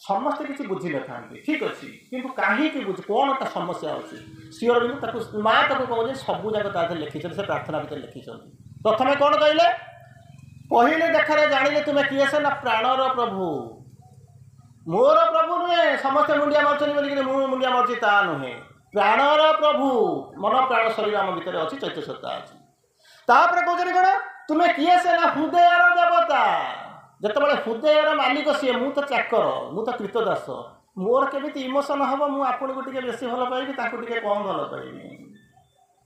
ସମସ୍ତେ କିଛି ବୁଝିନଥାନ୍ତି, ଠିକ୍ ଅଛି, କିନ୍ତୁ କାହିଁକି କ'ଣ ତା ସମସ୍ୟା ଅଛି? ଶ୍ରୀ ଅରବିନ୍ଦ ତାକୁ ମା ତାକୁ କହୁଛନ୍ତି ସବୁ ଯାକ ତା ଦେହରେ ଲେଖିଛନ୍ତି, ସେ ପ୍ରାର୍ଥନା ଭିତରେ ଲେଖିଛନ୍ତି। ପ୍ରଥମେ କ'ଣ କହିଲେ? ପହିଲେ ଦେଖାରେ ଜାଣିଲେ ତୁମେ କିଏ ସେ? ନା ପ୍ରାଣର ପ୍ରଭୁ। ମୋର ପ୍ରଭୁ ନୁହେଁ, ସମସ୍ତେ ମୁଣ୍ଡିଆ ମାରୁଛନ୍ତି ବୋଲିକି ମୁଁ ମୁଣ୍ଡିଆ ମାରୁଛି ତା ନୁହେଁ। ପ୍ରାଣର ପ୍ରଭୁ, ମନ ପ୍ରାଣ ଶରୀର ଆମ ଭିତରେ ଅଛି, ଚୈତ୍ୟ ସତ୍ତା ଅଛି। ତାପରେ କହୁଛନ୍ତି କ'ଣ? ତୁମେ କିଏ ସେ? ନା ହୃଦୟର ଦେବତା। ଯେତେବେଳେ ହୃଦୟର ମାଲିକ ସିଏ, ମୁଁ ତ ଚାକର, ମୁଁ ତ କୃତଦାସ, ମୋର କେମିତି ଇମୋସନ୍ ହେବ? ମୁଁ ଆପଣଙ୍କୁ ଟିକେ ବେଶୀ ଭଲ ପାଇବି, ତାଙ୍କୁ ଟିକେ କମ୍ ଭଲ ପାଇବି।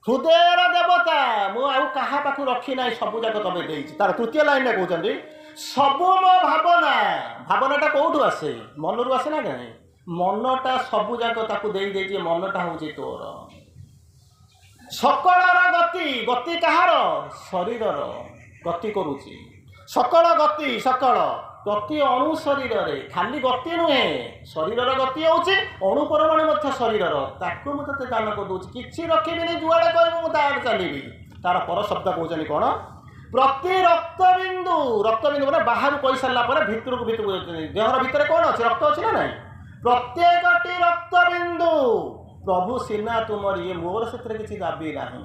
ହୃଦୟର ଦେବତା, ମୁଁ ଆଉ କାହା ପାଖକୁ ରଖି ନାହିଁ, ସବୁ ଯାକ ତମେ ଦେଇଛି। ତାର ତୃତୀୟ ଲାଇନରେ କହୁଛନ୍ତି ସବୁ ମୋ ଭାବନା। ଭାବନାଟା କୋଉଠୁ ଆସେ? ମନରୁ ଆସେ ନା କାହିଁ? ମନଟା ସବୁ ଯାକ ତାକୁ ଦେଇଛି, ମନଟା ହେଉଛି ତୋର। ସକଳର ଗତି, ଗତି କାହାର? ଶରୀରର ଗତି କରୁଛି। ସକଳ ଗତି, ସକଳ ଗତି ଅଣୁ ଶରୀରରେ, ଖାଲି ଗତି ନୁହେଁ, ଶରୀରର ଗତି ହେଉଛି ଅଣୁ ପରମାଣୁ ମଧ୍ୟ ଶରୀରର, ତାକୁ ମୁଁ ତତେ ଦାନ କରିଦେଉଛି, କିଛି ରଖିବିନି, ଯୁଆଡ଼େ କହିବୁ ମୁଁ ତା ଆଡ଼େ ଚାଲିବି। ତାର ପର ଶବ୍ଦ କହୁଛନ୍ତି କ'ଣ? ପ୍ରତି ରକ୍ତବିନ୍ଦୁ। ରକ୍ତବିନ୍ଦୁ ମାନେ ବାହାରୁ କହିସାରିଲା ପରେ ଭିତରକୁ ଦେହର ଭିତରେ କ'ଣ ଅଛି? ରକ୍ତ ଅଛି ନା ନାହିଁ? ପ୍ରତ୍ୟେକଟି ରକ୍ତବିନ୍ଦୁ ପ୍ରଭୁ ସିନା ତୁମରି, ମୋର ସେଥିରେ କିଛି ଦାବି ନାହିଁ।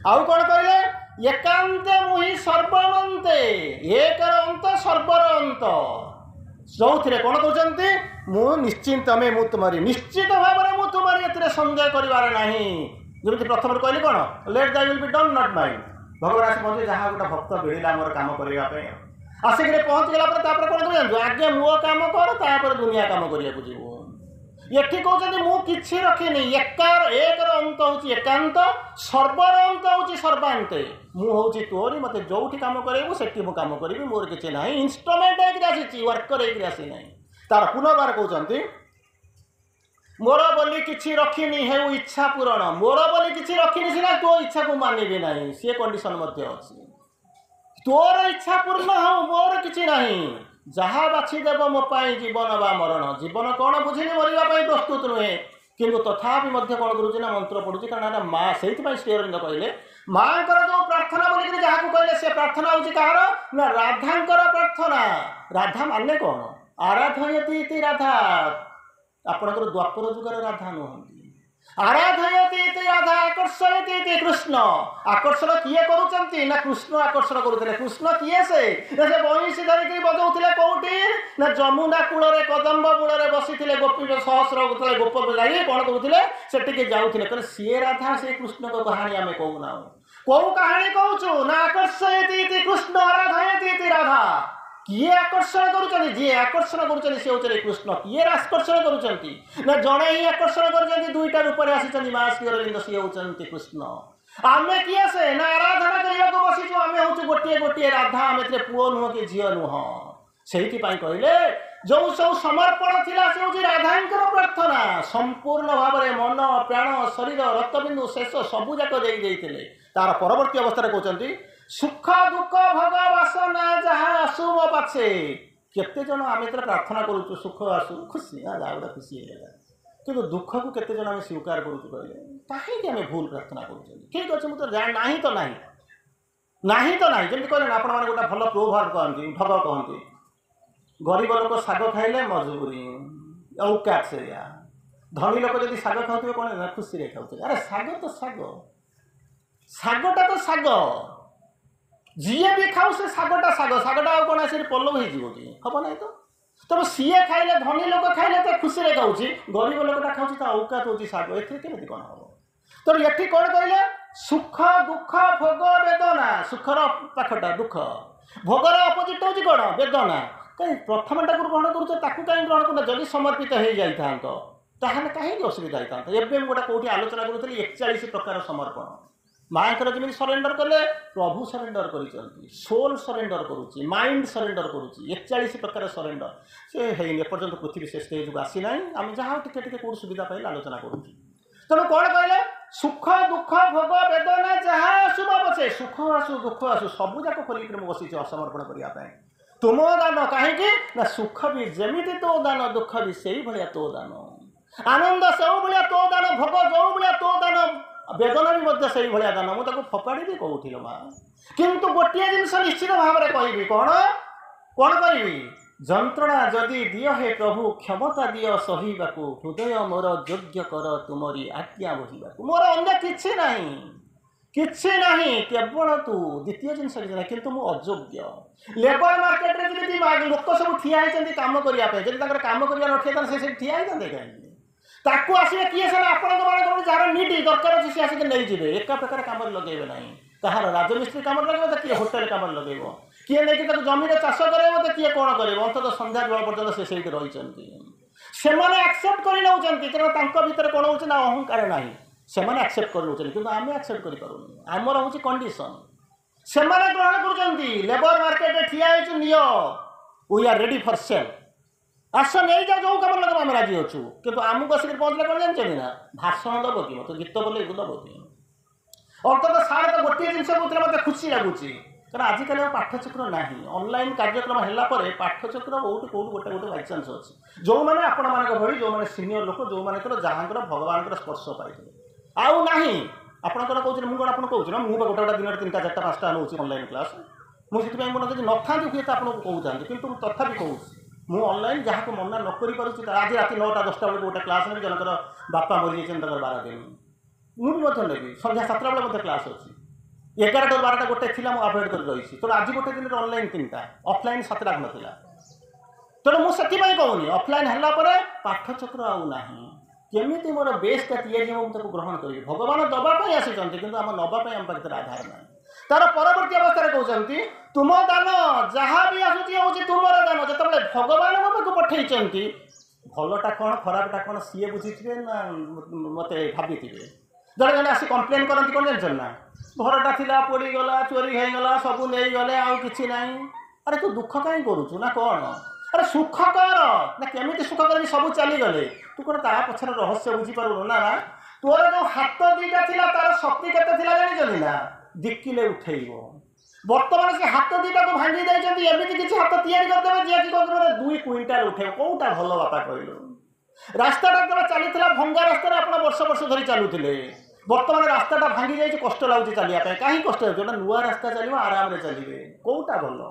ଆଉ କ'ଣ କହିଲେ? ଏକାନ୍ତେ ମୁହିଁ ସର୍ବମନ୍ତେ, ଏକର ଅନ୍ତ ସର୍ବର ଅନ୍ତ। ଯେଉଁଥିରେ କ'ଣ କହୁଛନ୍ତି? ମୁଁ ନିଶ୍ଚିନ୍ତ, ମୁଁ ତୁମରି, ନିଶ୍ଚିତ ଭାବରେ ମୁଁ ତୁମରି, ଏଥିରେ ସନ୍ଦେହ କରିବାର ନାହିଁ। ଯେମିତି ପ୍ରଥମରେ କହିଲି କ'ଣ? Let thy will be done not mine. ଭଗବାନ ଆସି ପହଞ୍ଚି ଯାହା ଗୋଟେ ଭକ୍ତ ମିଳିଲା ଆମର କାମ କରିବା ପାଇଁ, ଆସିକିରି ପହଞ୍ଚିଗଲା ପରେ ତାପରେ କ'ଣ କରୁଛନ୍ତି? ଆଗେ ମୋ କାମ କର, ତାପରେ ଦୁନିଆ କାମ କରିବାକୁ ଯିବୁ। ଏଠି କହୁଛନ୍ତି ମୁଁ କିଛି ରଖିନି, ଏକର ଅନ୍ତ ହେଉଛି ଏକାନ୍ତ, ସର୍ବର ଅନ୍ତ ହେଉଛି ସର୍ବାନ୍ତେ। ମୁଁ ହେଉଛି ତୋରି, ମୋତେ ଯୋଉଠି କାମ କରାଇବୁ ସେଠି ମୁଁ କାମ କରିବି, ମୋର କିଛି ନାହିଁ, ଇନଷ୍ଟ୍ରୁମେଣ୍ଟ ହେଇକି ଆସିଛି, ୱାର୍କର ହେଇକି ଆସିନାହିଁ। ତାର ପୁନର୍ବାର କହୁଛନ୍ତି ମୋର ବୋଲି କିଛି ରଖିନି ହେଉ ଇଚ୍ଛା ପୂରଣ। ମୋର ବୋଲି କିଛି ରଖିନି ସିନା ତୋ ଇଚ୍ଛାକୁ ମାନିବି ନାହିଁ, ସିଏ କଣ୍ଡିସନ ମଧ୍ୟ ଅଛି। ତୋର ଇଚ୍ଛା ପୂର୍ଣ୍ଣ ହଉ, ମୋର କିଛି ନାହିଁ। ଯାହା ବାଛିଦେବ ମୋ ପାଇଁ ଜୀବନ ବା ମରଣ। ଜୀବନ କ'ଣ ବୁଝିନି, ମରିବା ପାଇଁ ପ୍ରସ୍ତୁତ ନୁହେଁ, କିନ୍ତୁ ତଥାପି ମଧ୍ୟ କ'ଣ କରୁଛି ନା ମନ୍ତ୍ର ପଢ଼ୁଛି, କାରଣ ଏଟା ମା। ସେଇଥିପାଇଁ ଶ୍ରୀ ଅରବିନ୍ଦ କହିଲେ ମାଙ୍କର ଯେଉଁ ପ୍ରାର୍ଥନା ବୋଲିକି ଯାହାକୁ କହିଲେ, ସେ ପ୍ରାର୍ଥନା ହେଉଛି କାହାର? ନା ରାଧାଙ୍କର ପ୍ରାର୍ଥନା। ରାଧା ମାନେ କ'ଣ? ଆରାଧୟତି ଇତି ରାଧା। ଆପଣଙ୍କର ଦ୍ୱାପର ଯୁଗର ରାଧା ନୁହନ୍ତି। ଆରାଧୟତି ଇତି ରାଧା, ଆକର୍ଷୟତି ଇତି କୃଷ୍ଣ। ଆକର୍ଷଣ କିଏ କରୁଛନ୍ତି? ନା କୃଷ୍ଣ ଆକର୍ଷଣ କରୁଥିଲେ। କୃଷ୍ଣ କିଏ? ସେ ବଇଁଶୀ ଧରିକି ବଜାଉଥିଲେ କୋଉଠି? ନା ଯମୁନା କୂଳରେ, କଦମ୍ବ ମୂଳରେ ବସିଥିଲେ, ଗୋପୀ ସହସ୍ର ଗୋପ ଯାଇ କ'ଣ କରୁଥିଲେ? ସେଠିକି ଯାଉଥିଲେ, କହିଲେ ସିଏ ରାଧା, ସେ କୃଷ୍ଣଙ୍କ କାହାଣୀ ଆମେ କହୁନାହୁଁ। କୋଉ କାହାଣୀ କହୁଛୁ? ନା ଆକର୍ଷୟତି ଇତି କୃଷ୍ଣ, ଆରାଧୟତି ଇତି ରାଧା। କିଏ ଆକର୍ଷଣ କରୁଛନ୍ତି? ଯିଏ ଆକର୍ଷଣ କରୁଛନ୍ତି ସେ ହେଉଛନ୍ତି କୃଷ୍ଣ। କିଏ ଆକର୍ଷଣ କରୁଛନ୍ତି? ନା ଜଣେ ହିଁ ଆକର୍ଷଣ କରୁଛନ୍ତି, ଦୁଇଟା ରୂପରେ ଆସିଛନ୍ତି, ମା ଶ୍ରୀ ଅରବିନ୍ଦ, ସିଏ ହେଉଛନ୍ତି କୃଷ୍ଣ। ଆମେ କିଏ? ସେ ନା ଆରାଧନା କରିବାକୁ ବସିଛୁ, ଆମେ ହେଉଛୁ ଗୋଟିଏ ଗୋଟିଏ ରାଧା, ଆମେ ଏଥିରେ ପୁଅ ନୁହଁ କି ଝିଅ ନୁହଁ। ସେଇଥିପାଇଁ କହିଲେ ଯେଉଁ ସବୁ ସମର୍ପଣ ଥିଲା ସେ ହେଉଛି ରାଧାଙ୍କର ପ୍ରାର୍ଥନା। ସମ୍ପୂର୍ଣ୍ଣ ଭାବରେ ମନ ପ୍ରାଣ ଶରୀର ରକ୍ତବିନ୍ଦୁ ଶେଷ ସବୁ ଯାକ ଦେଇଥିଲେ। ତାର ପରବର୍ତ୍ତୀ ଅବସ୍ଥାରେ କହୁଛନ୍ତି सुख दुख भोग वासना जहाँ आसु मो पाछे केते जन आम तो प्रार्थना करूँ सुख आसु खुशी गोटे खुशी होगा कि दुख को केते जन आम स्वीकार करूँ कहले कहीं आम भूल प्रार्थना करूँ ठीक अच्छे मुझे ना तो ना नहीं तो ना जमी कहले आपण मैंने गोटे भल प्रोभाव कहती ढग कहती गरीब लोक शाग खाइले मजबूरी औकात से धनी लोक जब शाग खाऊ कौन खुशी खाऊ अरे शाग तो शागटा तो शाग जी भी खाऊ से शागटा शागटा कौन आस पल्लव हो हम ना तो तब सीए खाइले धनी लोक खाइले तो खुशी रे खाऊँ गरीब लोकटा खाऊँ तो औकात हो शाग एमती कौन हम तो ये कौन कहले सुख दुख भोग वेदना सुखर पाखटा दुख भोगर अपोजिट हूँ कौन वेदना कहीं प्रथमटा को ग्रहण करूँ कहीं ग्रहण कर जदि समर्पित हो जाता कहीं असुविधा होता एवं गोटे कौटी आलोचना करूँ 41 प्रकार समर्पण माँकर जमी सरेंडर कले प्रभु सरेंडर कर सोल सरेंडर करुच्ची माइंड सरेंडर करुच्ची 41 प्रकार सरेंडर से एपर्तंत पृथ्वी से स्टेज को आसी ना आम जहाँ टे कौट सुविधा पाइले आलोचना करूँ तेणु कौन कहले सुख दुख भोग वेदना जहाँ आसु पछे सुख आसु दुख आसु सबूक खोलिक बसी असमर्पण करने तुम दान कहीं सुख भी जमी तो दान दुख भी से भाया तो दान आनंद से भाया तो दान भोग जो भाया तो दान वेदना भी से भाया दान मुझे फपाड़ी भी कहूल माँ किंतु गोटे जिनस निश्चित भाव में कहि कौन कौन करी जंत्रणा जदि दिय हे प्रभु क्षमता दिय सहीबाकू हृदय मोर योग्य कर तुमरी आज्ञा बहिबाकू मोर अन्य किछि नहीं केवल तू द्वितीय जिनस किसी किंतु मु अयोग्य लेबर मार्केट रे जदि लोक सब ठिया होइछन्ती काम करिया पे जदि ताकर काम करिया नथिया त से ठिया होइछन्ते काहे ताकू आसिए किए से आपन मान जार नीड दरकार अछि से आसिक नै जिवे एका प्रकार काम लगेबे नहीं कहार राजमिस्त्री काम लगेबे त किए होटल काम लगेबो किए नै कि ताकू जमीन चाष करेबो त किए कोन करेबो अंत तो संध्या बेला पर्यंत से सेठी रहिछन्ती सेमाने एक्सेप्ट करि नउछन्ती कारण तांको भीतर कोन होछ ना अहंकार नाही सेमाने एक्सेप्ट कर नउछन्ती किंतु आमे एक्सेप्ट करि पारुनी हमर होछ कंडीशन सेमाने ग्रहण करछन्ती लेबर मार्केट रे ठिया होइछ नियो we are ready for sale आस नहीं जा जो कम लगे आम राजी अच्छु कितु आमको आसिक पहुँचले कौन जानते ना भाषण दब कि मत गीत बोले दब कि अर्थात सार तो गोटे जिन कहते मत खुशी लगुच कारण आजिकल पाठचक्र ना ऑनलाइन कार्यक्रम है पाठचक्र बहुत कौट गोटे गोटे बाइचान्स अच्छी जो मैंने आपण मान भाई जो मैंने सीनियर लोक जो मानकर जहाँ भगवान स्पर्श पाई आउ ना आपंकर कौन मुझे आप कौन ना मुझे गोटे गोटे दिन 3टा 4टा 5टा नौ ऑनलाइन क्लास मुझे मन न था हुए तो आपको कहते कि तथापि कहूँ मु ऑनलाइन जहाँ को मना न कर पार्टी आज रात 9टा 10टा बेले गोटे क्लास ने जनकर बापा मरी जाइए 12 दिन मुझे नेबी संध्या 7टा बेले मतलब क्लास अच्छी 11टा 12टा गोटे थी मुझे कर रही तो आज गोटे दिन ऑनलाइन 3टा ऑफलाइन 7टा नाला तेणु मुझे कहूनी ऑफलाइन है पाठचक्र आउ ना केमी मोर बेसटा या ग्रहण करी भगवान दवाई आसी कि आम नापी आम पाखे आधार ना तार परवर्ती अवस्था कहते तुम दान जहाँ भी आसूँ तुमर दान जो भगवान मो पाक पठे भलटा कौन खराबटा कौन सी बुझी थे ना मत भावी थे जड़े जड़े आसी कम्प्लेन करती कौन जान ना घरटा थी पोड़गला चोरी होगला सब नहीं गले आउ कि ना अरे तू दुख कहीं करुचु ना कौन अरे सुख कर ना केमी सुख कर सब चलीगले तू कौन ता पछर रहस्य बुझीपारू ना तोर जो हाथ 2टा थी तार शक्ति केते जानी ना दिक्किले उठेब बर्तमान से हाथ 2टा को भांगी जाइए एमती किसी हाथ तैयारी करदे जी कि 2 क्विंटाल उठे कौटा भल बापा कहल रास्ताटा जो चली भंगा रास्तार आप वर्ष वर्ष धरी चलुले बर्तमान रास्ताटा भांगी जाइए कष्ट लगुच चलिए कहीं कष्ट हो नुआ रास्ता चलो आराम से चलिए कौटा भल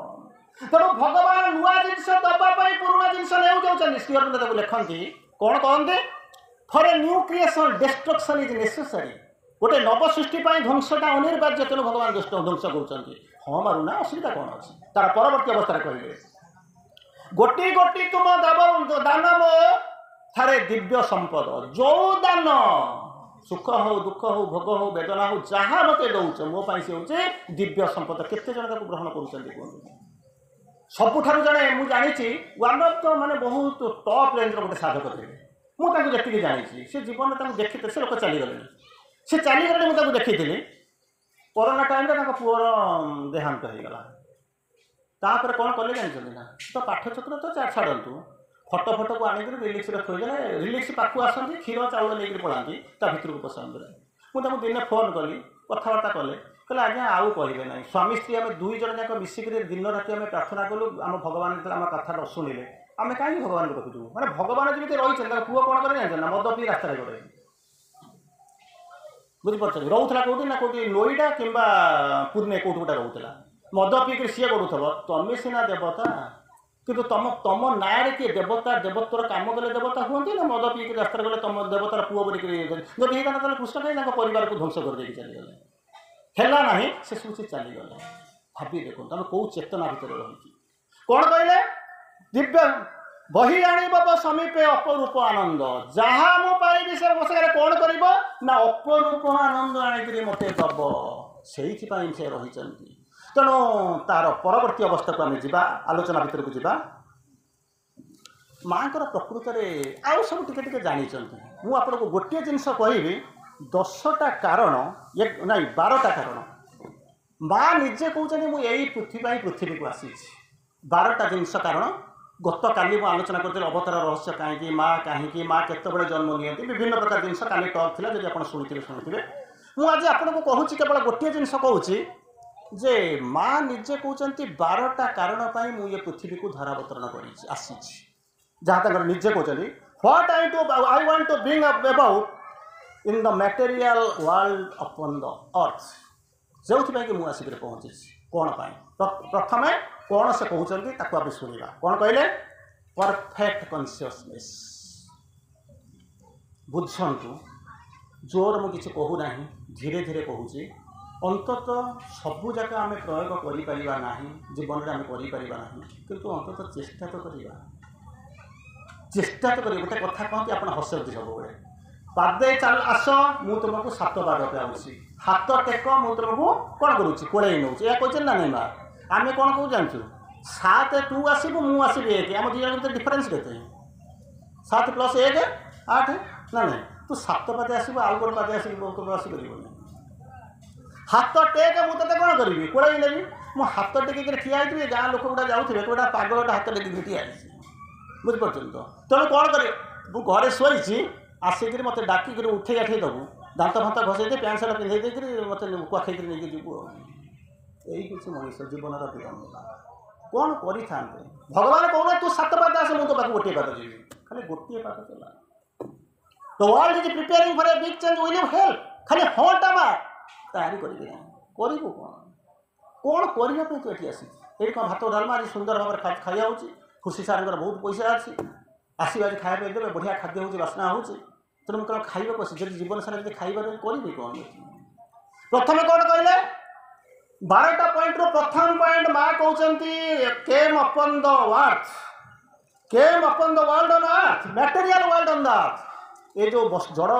तेणु भगवान नुआ जिनस दवाई पुराणा जिनस नहीं लिखती कौन कहते for a new creation destruction is necessary गोटे नव सृष्टि ध्वंसटा अनिर्वार्य तेणु भगवान ध्वंस कहते हाँ मारू ना असुविधा कौन अच्छी तार परवर्ती अवस्था कहले गोटी गोटी तुम दान मो थारे दिव्य संपद जो दान सुख हो दुख हो भोग हो वेदना हो जहाँ मत दौच मोपाई से हूँ दिव्य संपद केते जन ग्रहण कर सबुठार जड़े मुझे जानी वन अफ द माने बहुत टॉप रेंज गोटे साधक थे मुझे जी जानी से जीवन में देखी से लोक चलीगले से चलीगले मुझे देखी कोरोना टाइम पुअर देहांत होगला तापर कौन कले जानते ना तो पाठचक्र तो छाड़ू फटो फटो को आनिक रिलिक्स थोड़े रिलिक्स पाक आसती क्षीर चाउल लेकिन पढ़ाती ता भर को पसंद मुझे दिने फोन कली कथबार्ता कले कहले आज्ञा आउ कहे ना स्वामी स्त्री आम दुई जन जाक मिसिक दिन राति आम प्रार्थना कलु आम भगवान जो आम कथा शुणिले आम कहीं भगवान को रखुचु मैंने भगवान जमी रही पुओ कौन कर ना मद पी रास्ता गए बुझीपार रोला कौटी ना कौटी नोईडा कि पुणे कौट गोटे रोला मद पीक सी गढ़ुव तमें सीना देवता किंतु तुम तुम ना किए देवता देवत्वर कम कले देवता हुए ना मद पीक रास्ता गले तुम देवतार पुओ बोलिक जब होता कृष्ण कहीं परिवार को ध्वंस कर चलीगले है ना से सब चलीगले भावी देखो तुम कौ चेतना भितर रही कौन कहले दिव्य बही आणव समीपे अपरूप आनंद जहाँ मु पाइबी से बसगार कौन कर ना अपरूप आनंद आणिक मत दब से रही तेणु तार परवर्ती अवस्था को आम जा आलोचना भितर को जा माँ प्रकृत में आउ सब टे जानी मुझे गोटे जिनस कहि 10टा कारण ना 12टा कारण माँ निजे कहते मुझे पृथ्वी को आसी 12टा जिनस कारण गत काली मुझे आलोचना करते अवतार रहस्य कहीं माँ केतबे जन्म नियंती विभिन्न प्रकार जिनस काली टॉक थिला जदि आपण शुणुथिबे मुझे आपको कहूँ केवल गोटे जिनस कहूँ जे माँ निजे कहते 12टा कारण पर मुझे पृथ्वी को धरावतरण कर आसी जहाँ निजे कहते what I want to bring up about in the material world upon the earth जो कि मुझे आसिक पहुँची कौन प्रथम कौन से कहते आप शुणा कौन कहले परफेक्ट कॉन्शियसनेस बुझंतु जोर मुझे कहूना धीरे धीरे कहूँ अंतत सबू जगह आम प्रयोग करा जीवन में आम करना किंतु अंतत चेष्टा तो करवा चेष्टा तो कर गोटे कथा कहते आप हसती सब पादे चल आस मु तुमको 7 पाद पाऊँगी हाथ टेक मु तुमको कौन करुँच कोड़े नौ या कहते ना नहीं माँ आम कौन कौ जानू 7 तू आसबू मु आसबी 1 आम दुई जन डिफरेन्स के 7 + 1 8 ना नहीं तू 7 पादे आसबू आउ गोटे पादे आसबू आसपार हाथ टेक मुझे कौन करी कोड़े नेबी मो हाथ टेक ठिया होती गाँ लोक गुड़ा जाऊे गोटा पागल हाथ टेक ठिया बुझीपार तो तेणु कौन कर घरे शोची आसिक मत डाक उठे आठे दबू दात फात घसई पैंट सार्ट पिंधे मत कुआखे नहीं जीवु यही किसी मनुष्य जीवन कौन कर भगवान कहना तू 7 पाद आस मुझे तो गोटे पाद जी खाली गोटे पाद चला the world is preparing for a big change will you help खाली हाँ मार तारी करू कौन करने तू ये आसी ये कौन भात डालमा आज सुंदर भाव में खाया हो खुशी सार बहुत पैसा अच्छी आसो आज खाया देवे बढ़िया खाद्य हो बास्ना हो तेणु कौन खाइबा कस जीवन सारा जी खाइबा करी कौन प्रथम कौन कहले 12टा पॉइंट रो प्रथम पॉइंट माँ कहते came upon the earth came upon the world on earth material world on the earth ये जो जड़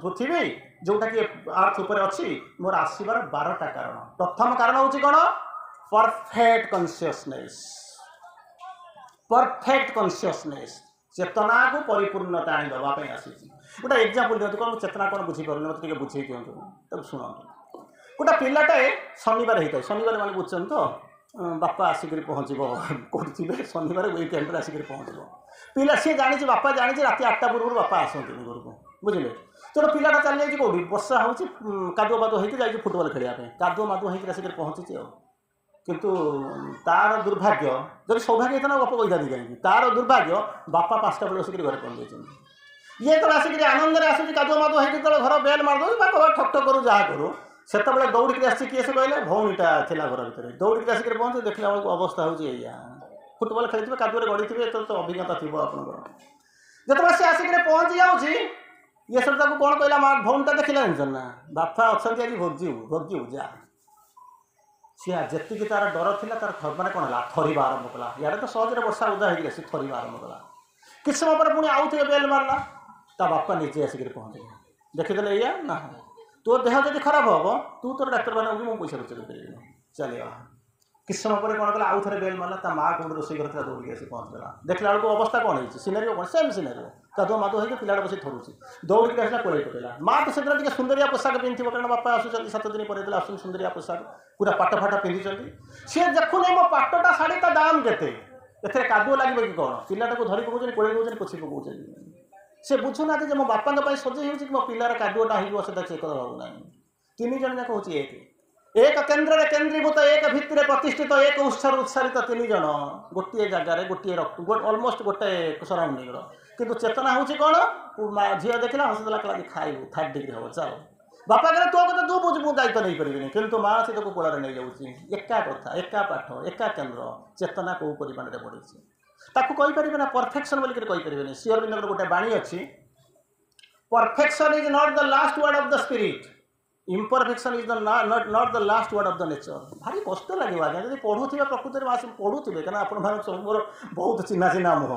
पृथ्वी जोटा कि अर्थ उपर अच्छी मोर आसबार 12टा कारण प्रथम कारण हूँ कौन परफेक्ट कॉन्शियसनेस चेतना को परिपूर्णता आनी दवाई आसी गोटे एग्जांपल दिखाते कौन चेतना कौन बुझीपार मतलब बुझे दिखाँ तब शुणु गोटे पिलाटे शनिवार होता है शनिवार मैंने बुझुन तो बापा आसिक पहुँचो कौन शनिवार वीकेंड आसिक पहुँचो पिला सी जानी बापा जानी रात 8टा पूर्व बापा आसती घर को बुझे तेणु पिलाटा चली जाइए कौटी वर्षा हो कादुआ मादुआ होती जाइए फुटबल खेलने कादुआ मादुआ होकर आसिक पहुँची किंतु तार दुर्भाग्य जब सौभाग्य था ना बापा कही कहीं तार दुर्भाग्य बापा 5टा बेल आसिक घर पहुँचे ये तो आसिक आनंद में आसूँ कादुआ मादुआ होकर घर बेल मारदे बापा ठक ठक करूँ जहाँ करूँ से दौड़ के आसी किए से कहले भौणीटा थिला घर भितर दौड़ के आसिक पहुँचे देखला बेलू अवस्था होया फुटबल खेली कादुआ गड़ी थे तो अभिज्ञता थी आपंकर जो से आसिक पहुँची जाऊँगी ये सब ताको कौन कहला माँ भौणीटा देखला ना बापा अच्छा आज भोजू जा सी जी तार डर था तार मैंने कौन है थरवा आरंभ कला यार तो सहज वर्षा उदा हो थरवा आरंभ कला किस समय पर पुणी आउ थे बेल मारला ता बापा निजे आसिक पहुँचे देखीदे या ना तो देह जब खराब हम तू तोर डाक्तर मैंने मुझे पैसा खर्च कर चलिए किस समय पर कौन कला आउ थे बेल मारला माँ कौन रोसे घर दौड़ी आसी पहुँचला देखला बेलू अवस्था कौन है सिनेरी कौन सेम सिनेरी कादुआ मादुआ होकर पिलाटा बस थरुची दौड़ के आसला कोड़े पकड़ा माँ तो से सुंदरिया पोशाक पिंधि कारण बापा आसुच्च 7 दिन पर आस सुंदरिया पोशाक पूरा पाट फाट पिंधि सी देखुन मो पाटटा शाढ़ी ता दाम के कादुआ लगे कि कौन पिलाटा को धरी पकाउन कोड़े पकाउन पोछी पकाउन से बुझुना मो बापा सजे हो मो पिलार कादुआटा हो चेक भावना तीन जन जाक हूँ एक केन्द्र केन्द्रीभूत एक भित्ति प्रतिष्ठित एक उत्सर उत्सारित तीन जन गोटे जगार गोटे रक्त अलमोस्ट गोटे सराउंडिंग किंतु चेतना हूँ कौन झील देखला हसदेला कहला खाइबू 3rd डिग्री हम चल बापा कहले तो कथा तू बुझ मुझे दायित्व नहीं पारि किंतु माँ से तो कोड़े नहीं जाऊँगी एका कथा एका पाठ एका केन्द्र चेतना कौ परिमाण में बढ़ी ताकू कहींपारे ना परफेक्शन बोलिक कहींपारे श्री अरविंद गोटे बाणी अच्छी perfection is not the last word of the spirit imperfection is the not the last word of the nature भारी कष्ट लगे आज्ञा जब पढ़ुवे प्रकृति में पढ़ुवे क्या आप सब मोर बहुत चिन्हा चिन्हा मुह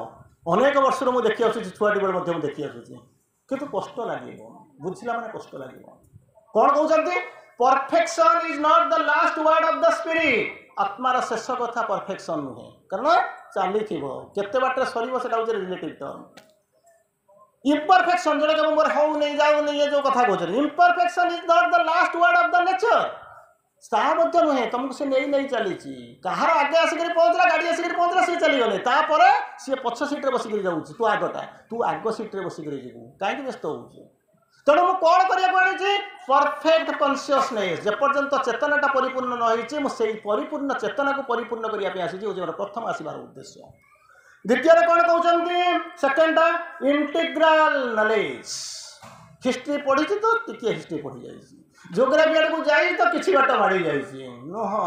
अनेक वर्ष मुझे देखी आसूँ छुआटी बेले देखी आसूँ कितु कष्ट लगे बुझला मैंने कष्ट लगे कौन कहते perfection is not the last word of the spirit आत्मार शेष कथा परफेक्शन नुहे कारण चली केते बाटे सर से रिलेटिव टर्म इम्परफेक्शन जोटा कि मोर हो नहीं जाऊ नहीं ये जो कथा कहते imperfection is not the last word of the nature ता नुहे तुमको से नहीं नहीं चली कहार आगे आसिक पहुँचला गाड़ी आसिक पहुँचला सी चलीगले तापर सी पछ सीट्रे बसिक जाऊँगी तू आगटा तू आग सीट्रे बसिक जीवु कहीं व्यस्त हो तेणु मुझे कौन करने परफेक्ट कन्सीयसनेस जेपर्यंत चेतनाटा परिपूर्ण न हो परिपूर्ण चेतना को परिपूर्ण करने आसी मोर प्रथम आसबार उद्देश्य द्वितीय कौन कहते सेकेंड इंटीग्राल नॉलेज हिस्ट्री पढ़ी तो टिके हिस्ट्री पढ़ी जाइए जियोग्राफी आड़ को जाई तो किसी बाट माड़ी जाइए नुह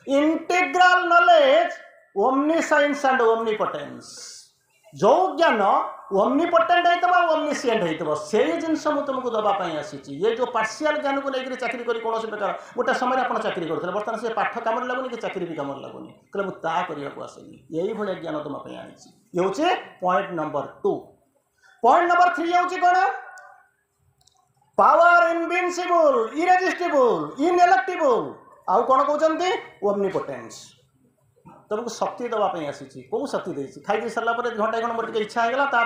इंटीग्राल नॉलेज ओमनीसाइंस एंड ओमनीपोटेंस जो ज्ञान ओमनीपोटेंट होता ओमनीसिएंट होता से जिनस मुझे तुमको दवाई आसी ये जो पार्शियल ज्ञान को लेकर चाकरी कर कौन प्रकार गोटे समय आप चाकरी करते बर्तमान से पाठ कम लगुनि कि चाकरी भी कम लगुनि कहले मुझे आसनी यही भाई ज्ञान तुम आनी ये हूँ पॉइंट नंबर 2 पॉइंट नंबर 3 हूँ कौन पावर इनविंसिबल इरेजिस्टिबल इनएलेक्टिबल आउ कौन कहते ओमनीपोटेंस तुमको शक्ति दवाई आसी कौ शक्ति देती खाई सारा घंटा घंटा मोर इच्छा होगा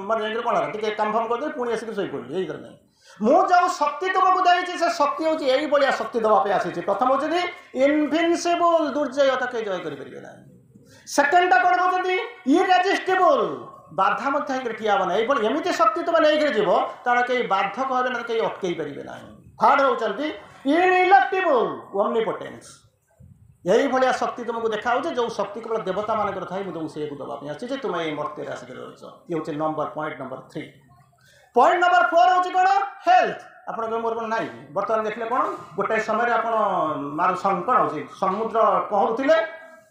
मैं कौन टे काम फाम करदे पुणी आसिक शोई पड़ी यही नहीं मुझे शक्ति तुमको देती से शक्ति हूँ यही भाया शक्ति दवाई आसी प्रथम हूँ इनविंसिबल दुर्जय तक जय करें सेकेंडा कौन कहते इरेजिस्टिबल बाधा ठिया ना ये एमती शक्ति तुम नहीं जीव तार कहीं बाधक हे ना कहीं अटकई पारे ना थर्ड होती इनइलेक्टिबल ओमनीपोटेंस यही भाया शक्ति तुमको देखा जो शक्ति केवल देवता मान थाई मुझे से दवाई आसी तुम ये मर्त्य आसिक रही ये हूँ number point number 3 point number 4 हूँ कौन हेल्थ आप मोर ना बर्तमान देखले कौन गोटे समय आप कौन हो समुद्र पहरुले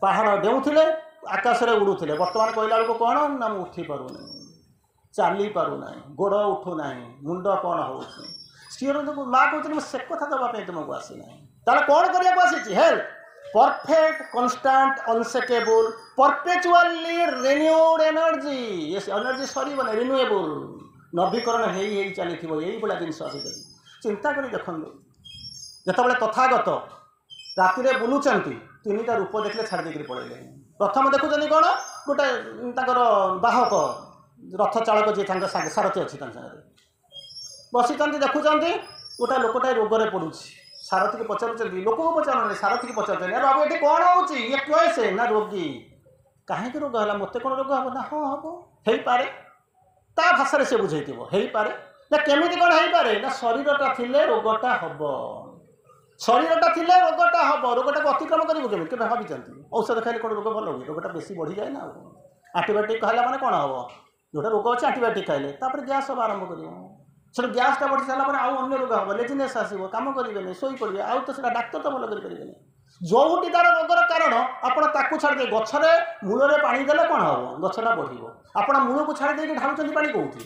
पहाड़ डेऊले आकाश में उड़ूले बर्तमान कहला बेलू कौन ना उठी पारूना चली पारूना गोड़ उठूना मुंड कौन हो माँ कहते से कथा दवाई तुमको आसीना कौन करने को आसी health perfect constant unshakable perpetually renewed energy ये एनर्जी सर रिन्यूएबल नवीकरण हो चली यही भाया जिन आस चिंता कर देखो जिते तथागत राति बुलूं 3टा रूप देखले छाड़ देकर पड़े प्रथम देखुं कौन गोटे बाहक रथ चालक जी सारथी अच्छी बसी देखुं गोटे लोकटा रोग पड़ू सारथी की पचार लोक को पचार सारथी की पचार बाबू ये कौन हो कैसे ना रोगी कहीं रोग है मत कौन रोग हम ना हाँ हम हो पारे ता भाषा से बुझे हो पारे ना केमी कौन हो पारे ना शरीरटा थिले रोगटा हम शरीरटा थिले रोगटा हम रोगटा को अतिक्रम करें के भावी औषध खाइले कौन रोग भल हुए रोगटा बेसी बढ़ी जाए ना आंटीबायोटिक कहला मैंने कौन हम जोटा रोग अच्छे आंटीबायोटिक खाइले गैस सब आरंभ कर से गैसटा बढ़ी सारा आउ अन्य रोग हम लेजिनेस आसो कम करेंगे शोई पड़े आउ तो डाक्तर तो भल करेंगे जोटी तार रोगर कारण आपको छाड़े गचरे मूल में पानी देले कौन हम गछटा बढ़ो आप मूल को छाड़ी देकर ढालुं पानी कौटी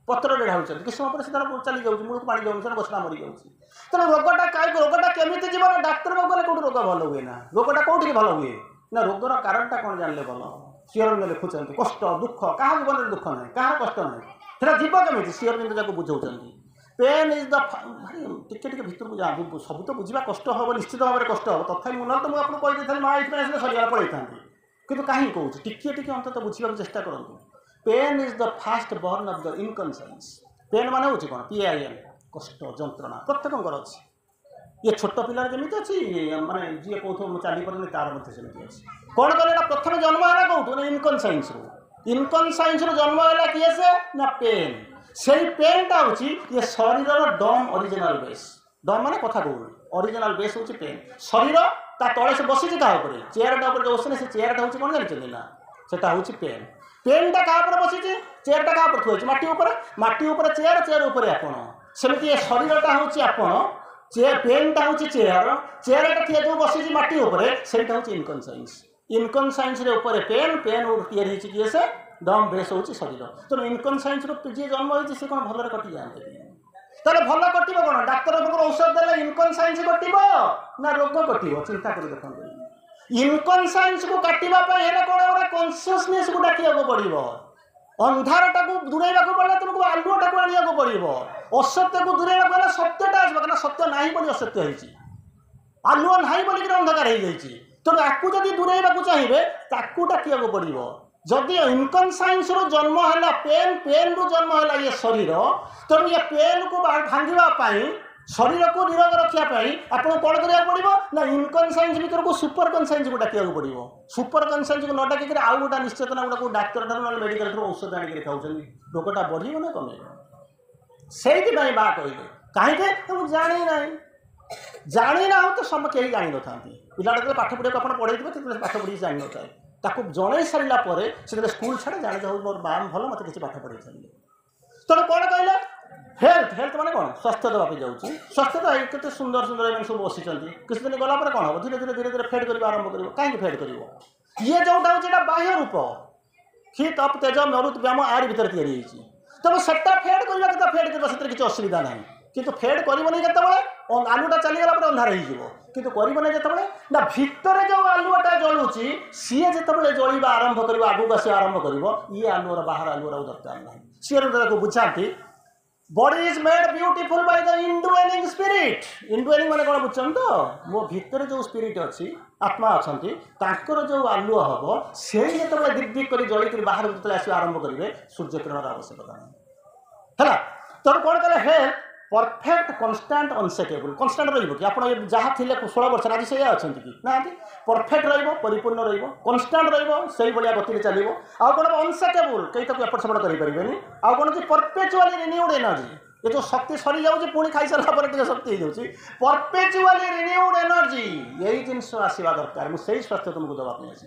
पत्र ढालुं किस समय पर तार चली जाऊँगी मूल को पानी जाऊँगी गछटा मरी जाऊँगी तेना रोगटा कहीं रोगटा केमी जीव डाक्तर पाक गले कौट रोग भल हुए ना रोगटा कौटी भल हुए ना रोगर कारणटा कौन जानले भल सीआर लिखुंट कष्ट दुख क्या जीवन दुख ना क्या कष्ट ना सेटा जीव केमी सीआर जाको बुझाऊँ पेन इज द टिके भितर को जाऊँ सब तो बुझा कष्ट हम निश्चित भाव में कष्ट हम तथा मुझे तो मुझे कही माँ ये सरिया पड़े था कि कहीं कहूँ टिके अंत बुझा चेष्टा करूँ pain is the first born of the inconscience pain मान हूँ कौन PIN कष्ट जंत्रणा प्रत्येक अच्छी ये छोट पिलार जमी अच्छी माने जी कौन चली पारे तार मत कौन कले प्रथम जन्म है कौटू ना इनकन्सियंस रू जन्म है किए से ना पेन से पेनटा हूँ ये शरीर डम ओरिजिनल बेस डम माने कथा कहूँ ओरिजिनल बेस हूँ पेन शरीर ता तले से बसी क्या चेयरटा जो बसने से चेयरटा हूँ कौन जानते ना सेटा हूँ पेन पेनटा क्या बसी चेयरटा क्या थोड़ी माटी चेयर चेयर उपर आपण सेमती शरीरटा हूँ आपण चेयर पेनटा हूँ चेयर चेयरटा थी जो बसी माटी से हूँ इनकनसाइंस पेन पेन तैयारी किए से डम बेस हूँ शरीर तेणु इनकनसाइंस जी जन्म होती सी कौन भलि कटि जाते तेल भल कटो कौन डाक्तर औषध देले इनकनसाइंस कटो ना रोग कटो चिंता कर देखते इनकनसाइंस को काटापी कौन कनसीयसनेस को डाक पड़ो अंधारटा को दूरेबा पड़े तुमको आलुटा को आने पड़ो असत्य को दूरेबा सत्यटा आसो सत्य ना बोली असत्य होती आलुआ ना बोलिक अंधकार हो जाए तेणु आपको जब दूरेबा चाहिए ताकू डाक पड़ो जदि इनकनसाइंस रो जन्म है पेन पेन रू जन्म है ये शरीर तेणु ये पेन को भांगापी शरीर को निरोग रखापी आपको कौन करा पड़ो ना इनकनसाइंस भर को सुपर कनसाइंस को डाक पड़ो सुपर कनसाइंस को न डाक आउ गोटा निश्चेतना गुड़ा डाक्तर ठार ना मेडिकल औषध आनिक खाऊँ रोगटा बढ़ो ना कमे से बा कहले कहीं जानी ना जानी ना तो सब कहीं जान था पिलाटा पाठ पढ़ा आप पढ़े पाठ पढ़ी जान न था ताकू जन सारापर से स्कूल छाड़े जाने जाऊ मोर बाम भल मत किसी पाठ पढ़े तेणु कौन कहले हेल्थ हेल्थ माने कौन स्वास्थ्य देवाई जाऊँगी स्वास्थ्य तो केते सुंदर सुंदर एम सब बसी किसी दिन गलापर कौन हम धीरे धीरे धीरे धीरे फेड करवा आरंभ कर कहीं फेड कर ये जोटा हूँ बाह्य रूप कि तप तेज मरुत व्यायाम आर भर तैयारी तेणु से फेड करवा फेड करवा से किसी असुविधा ना किंतु फेड करनी केत आलुटा चलीगला अंधार हो किंतु करना जिते ना भितर जो आलुआटा जलुची सी जिते जलवा आरंभ कर आगू आस आरंभ कर ये आलुर बाहर आलुर दरकार ना सी बुझाती body is made beautiful by the indwelling spirit indwelling माने कौन बुझुन तो मो भितर जो स्पिरिट अच्छी आत्मा अच्छा जो आलुआ हम से जिते दिक दिक कर जलिक बाहर जो आस आरंभ करेंगे सूर्य किरण आवश्यकता नहीं है तेणु कौन कले हेल्थ परफेक्ट कन्स्टाट अनसेकेबल कन्स्टाट रही आप जहाँ थे 16 वर्ष आज से अच्छा कि ना परफेक्ट परिपूर्ण रन्स्टाट रही गति चलो आउ कौन अनसेकेबल कहीं तक एपट सेपट करें आउ कौन परपेचुआली रिन्यूड एनर्जी ये जो शक्ति सरी जाऊँगी पुणी खाई सारा शक्ति हो जाऊँगी परपेचुआली रिन्यूड एनर्जी यही जिनस आसवा दरकार मुझे स्वास्थ्य तुमको देवाई आसी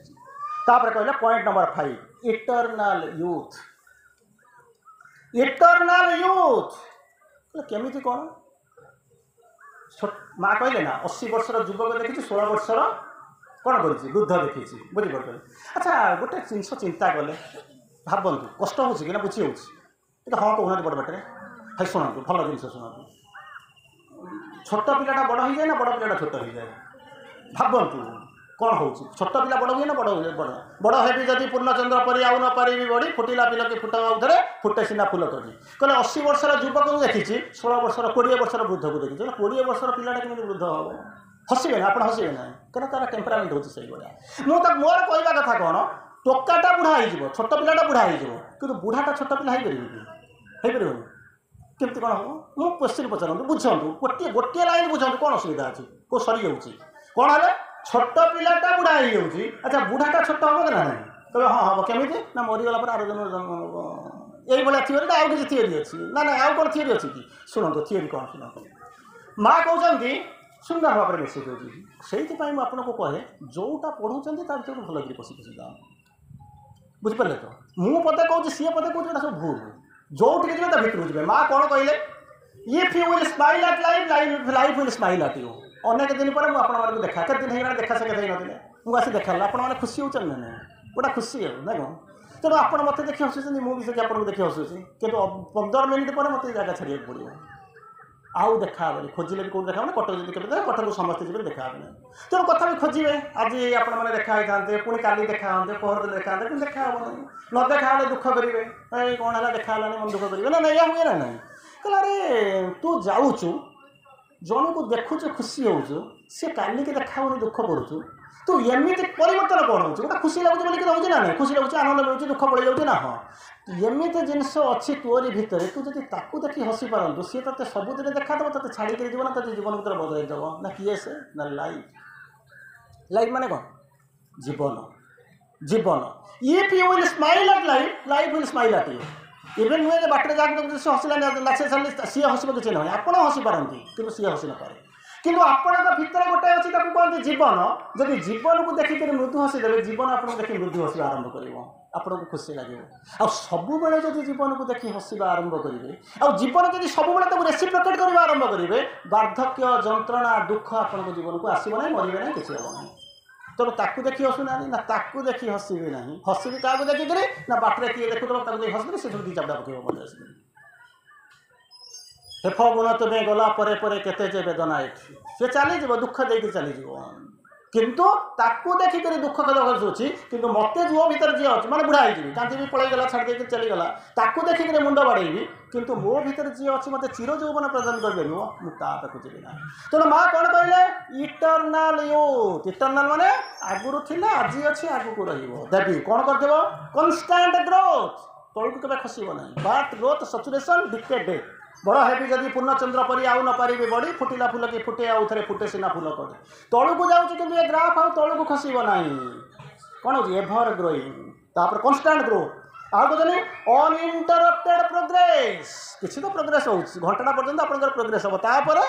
कहला पॉइंट नंबर 5 इटर्नाल यूथ इटर्नाल यूथ केमिति कौन माँ कहले ना 80 वर्षर युवक देखी 16 वर्षर कौन कर वृद्ध देखी बुझीपार अच्छा गोटे जिनस चिंता कले भावतु कष्ट हो कि बुझी हो हाँ कहना बड़ बाटे भाई शुणु भल जिन शुणु छोट पिलाटा बड़ हो जाए ना बड़ पिलाटा छोट हो जाए भावतु कौन हो छोट पिला बड़ हुए ना बड़ बड़ बड़ है जदि पूर्णचंद्र परी आउ न पारि बड़ी फुटिला पिला कि फुट उधरे फुटे सीना फुल करी कहले 80 वर्षर युवक को देखी 16 वर्षर 20 वर्षर वृद्ध को देखी 20 वर्षर पिलाटा केमी वृद्ध हम हसबे ना आप हसबे ना कहीं तार टेम्परामेंट हो भाया मोर कहवा कथा कौन टोकाटा बुढ़ा हो छोट पिलाटा बुढ़ा हो बुढ़ाटा छोट पिला हो केमती कौन हम मु क्वेश्चन पचारतु बुझु गोटे गोटे लाइन बुझु कौन असुविधा अच्छी कौ सरी जाऊँगी कौन है छोट पिलाटा बुढ़ा हो जाऊँगी अच्छा बुढ़ाटा छोट हम कि ना ना कहे हाँ हम केमी ना मरीगला आर जन यही भाया थीओरी ना आउ किसी थीओरी अच्छी ना ना आउ कौन थीओरी अच्छी कि शुणु थीओरी कौन शुणु माँ कहते सुंदर भाव में मेसेज होती आपको कहे जोटा पढ़ाऊँ भर पशि पशि जाओ बुझिपारे तो मु पते कहूँ सी पते कहूँ सब भूल जो भितर जी माँ कौन कहले if you will smile at life life will smile at you अनेक दिन पर मुझे देखा के दिन हो देखा से नथिले मुझे देखा आप खुशी होना ना गोटा खुशी है ना कौन तेणु आप मत देखी हसुच्च मुझे आपको देखी हसुच्ची कि 15 मिनिट पर मत जगह छाड़ा पड़ो आउ देखा खोजिले भी कौन देखा कटक जब केवे कटक समस्ते जी देखा तेणु कथा भी खोजे आज आपने देखा था पुणी काली देखा हाँ पहर दिन देखा कि देखा हम न देखा दुख करेंगे कौन है देखा मन दुख करेंगे ना या हुए ना ना कहला अरे तू जाऊँ जन को देखु खुशी हो सी काली के देखा दुख करुचु तो एमती परिवर्तन कौन हो गोटे खुशी लगुच बोलिक रोचे ना खुशी लगुच आनंद मिलूँ दुख पड़ जाऊँ ना हाँ एमती जिनस अच्छी तोरी भितर तू जब ताकू देखी हसी पारतु सी ते सबुदिन देखा देव ते छाड़ी जीवन ना ते जीवन भर बदल देव ना किए से ना लाइफ लाइफ माने कौन जीवन जीवन if you will smile at life life will smile at you even नुहे जे बाटर जाक से हसिला नाचे छाड़े सी हसब किसी ना आप हसी पारती कि सी हसी न पारे किंतु आपण भितर गोटे अच्छी कहते जीवन जब जीवन को देखिक मृदु हसीदे जीवन आपको देखिए मृदु हसवा आरंभ कर आपको खुशी लगे आ सब जब जीवन को देखिए हसवा आरंभ करेंगे आ जीवन जब सब रेसिप्रोकेट करने आरंभ करेंगे वार्धक्य जंत्रणा दुख आपण जीवन को आसब ना मरवे ना किसी हम ना तेणु ताकू देखी हसुना ना ताकू देखी हसबे ना हसबी क्या देखिक ना बाटर किए देखुद हसबे से दी चापड़ा पकेब मत आस हेफ गुण तुम्हें गला परे परे केते जे वेदना एठी से चलीज दुख देकी चलीज किंतु ताकू देखिक दुख हसुची किंतु मत जुओ भीतर जी अच्छे मैंने बुढ़ा हो कांदी भी पलैगला छाड़ दे चलीगला ताकू देखिक मुंड बाड़ेबी किंतु मो भीतर जी अच्छी मत चिर यौवन प्रदान कर मुझे जी ना तेणु माँ कौन कहले इटरनाल यूथ इटरनाल माने आगुरी थिला आज अच्छी आगू रही कौन कर कन्स्टांट ग्रोथ तौक के खसब ना बट ग्रोथ सचुरेशन डिक्टेड डेथ बड़ हेबी जदि पूर्णचंद्र परी आउ न पारि बड़ी फुटिला फूल कि फुटे आउ थे फुटे सीना फूल कटे तौक जाऊँगी कि ये ग्राफ आउ तौक खसब ना कौन हो एभर ग्रोइंग तापर कन्स्टांट ग्रोथ आउ कहते अनइंटरप्टेड प्रोग्रेस किसी तो प्रोग्रेस हो घंटा पर्यंत आप प्रोग्रेस हम तापर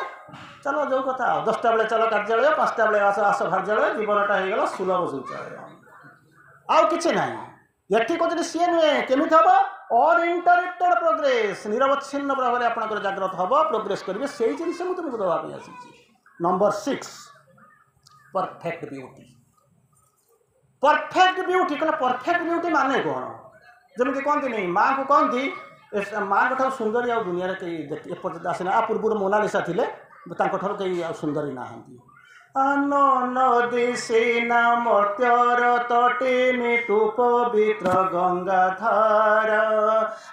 चलो जो कथा 10टा बेले चलो कार्यालय 5टा बेले आस कार्यालय जीवनटा हो गला सुलभ शौचालय आउ कि ना ये कहते सी नुहे केमी हम अनइंटरप्टेड प्रोग्रेस निरवच्छिन्न भाव में आपंकर जाग्रत हम प्रोग्रेस करेंगे से जिन तुमको दवाई आसी नंबर 6 परफेक्ट ब्यूटी कहला परफेक्ट ब्यूटी माने कौन जमी कहती नहीं माँ को कहती माँ ठार सुंदरी आ दुनिया एपर्यंत आसीना आ पूर्व मोनालिसा थे कहीं सुंदरी ना नदी सेना मर्त्यर तटे निटु पवित्र गंगाधार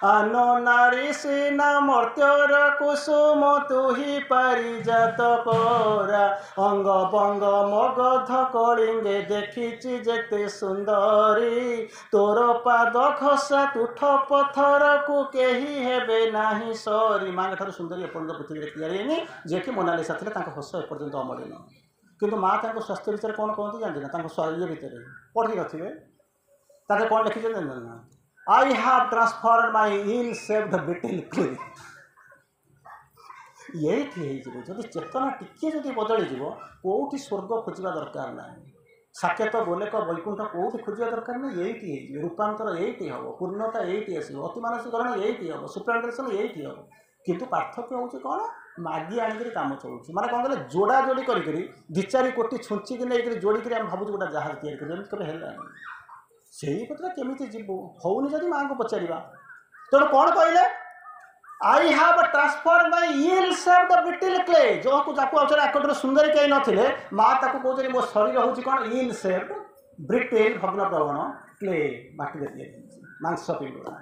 आनो नारी सेना मर्त्यर कुसुम तुही पारिजात परा अंग बंग मगध कलिंगे देखिछि जेते सुंदरी तोर पाद खसा तुठ पथर को केही हेबे नाही सरी माँ ठार सुंदरी एपर्यंत पृथ्वी में जे कि मोनालिसा थे हस एपर्यंत अमलिन किंतु माँ ताको स्वास्थ्य विषय कौन कहते जानते ना ये भितर पढ़ी रखिए ताके कौन लिखी ना I have transform my ill shaped brittle clay यही जब चेतना टिके जब बदली कौटी स्वर्ग खोजा दरकार ना साकेत गोलेक वैकुंठ कौटी खोजा दरकार ना यही रूपांतर यही हम पूर्णता यही आस अति मानसिकरण यही हम सुप्रांटेशन यही हम किंतु पार्थक्य हूँ कौन मागी आनिक कम चलुच्छे माने कौन कहले जोड़ा जोड़ी करी 2-4 कोटी छुंचिक नहीं जोड़िक भावुँ गोटे जहाज तैयारी करें है से कथा केमी जीवु होनी जब माँ को पचार तेणु कौन कहले I have transform my ill shaped brittle clay जो जाको आकटर सुंदरी कहीं नथिले माँ ताको कहते मो शरीर हूँ कौन इल शेप्ड ब्रिटल भग्न प्रवण क्ले माटी मांस पिंडुड़ा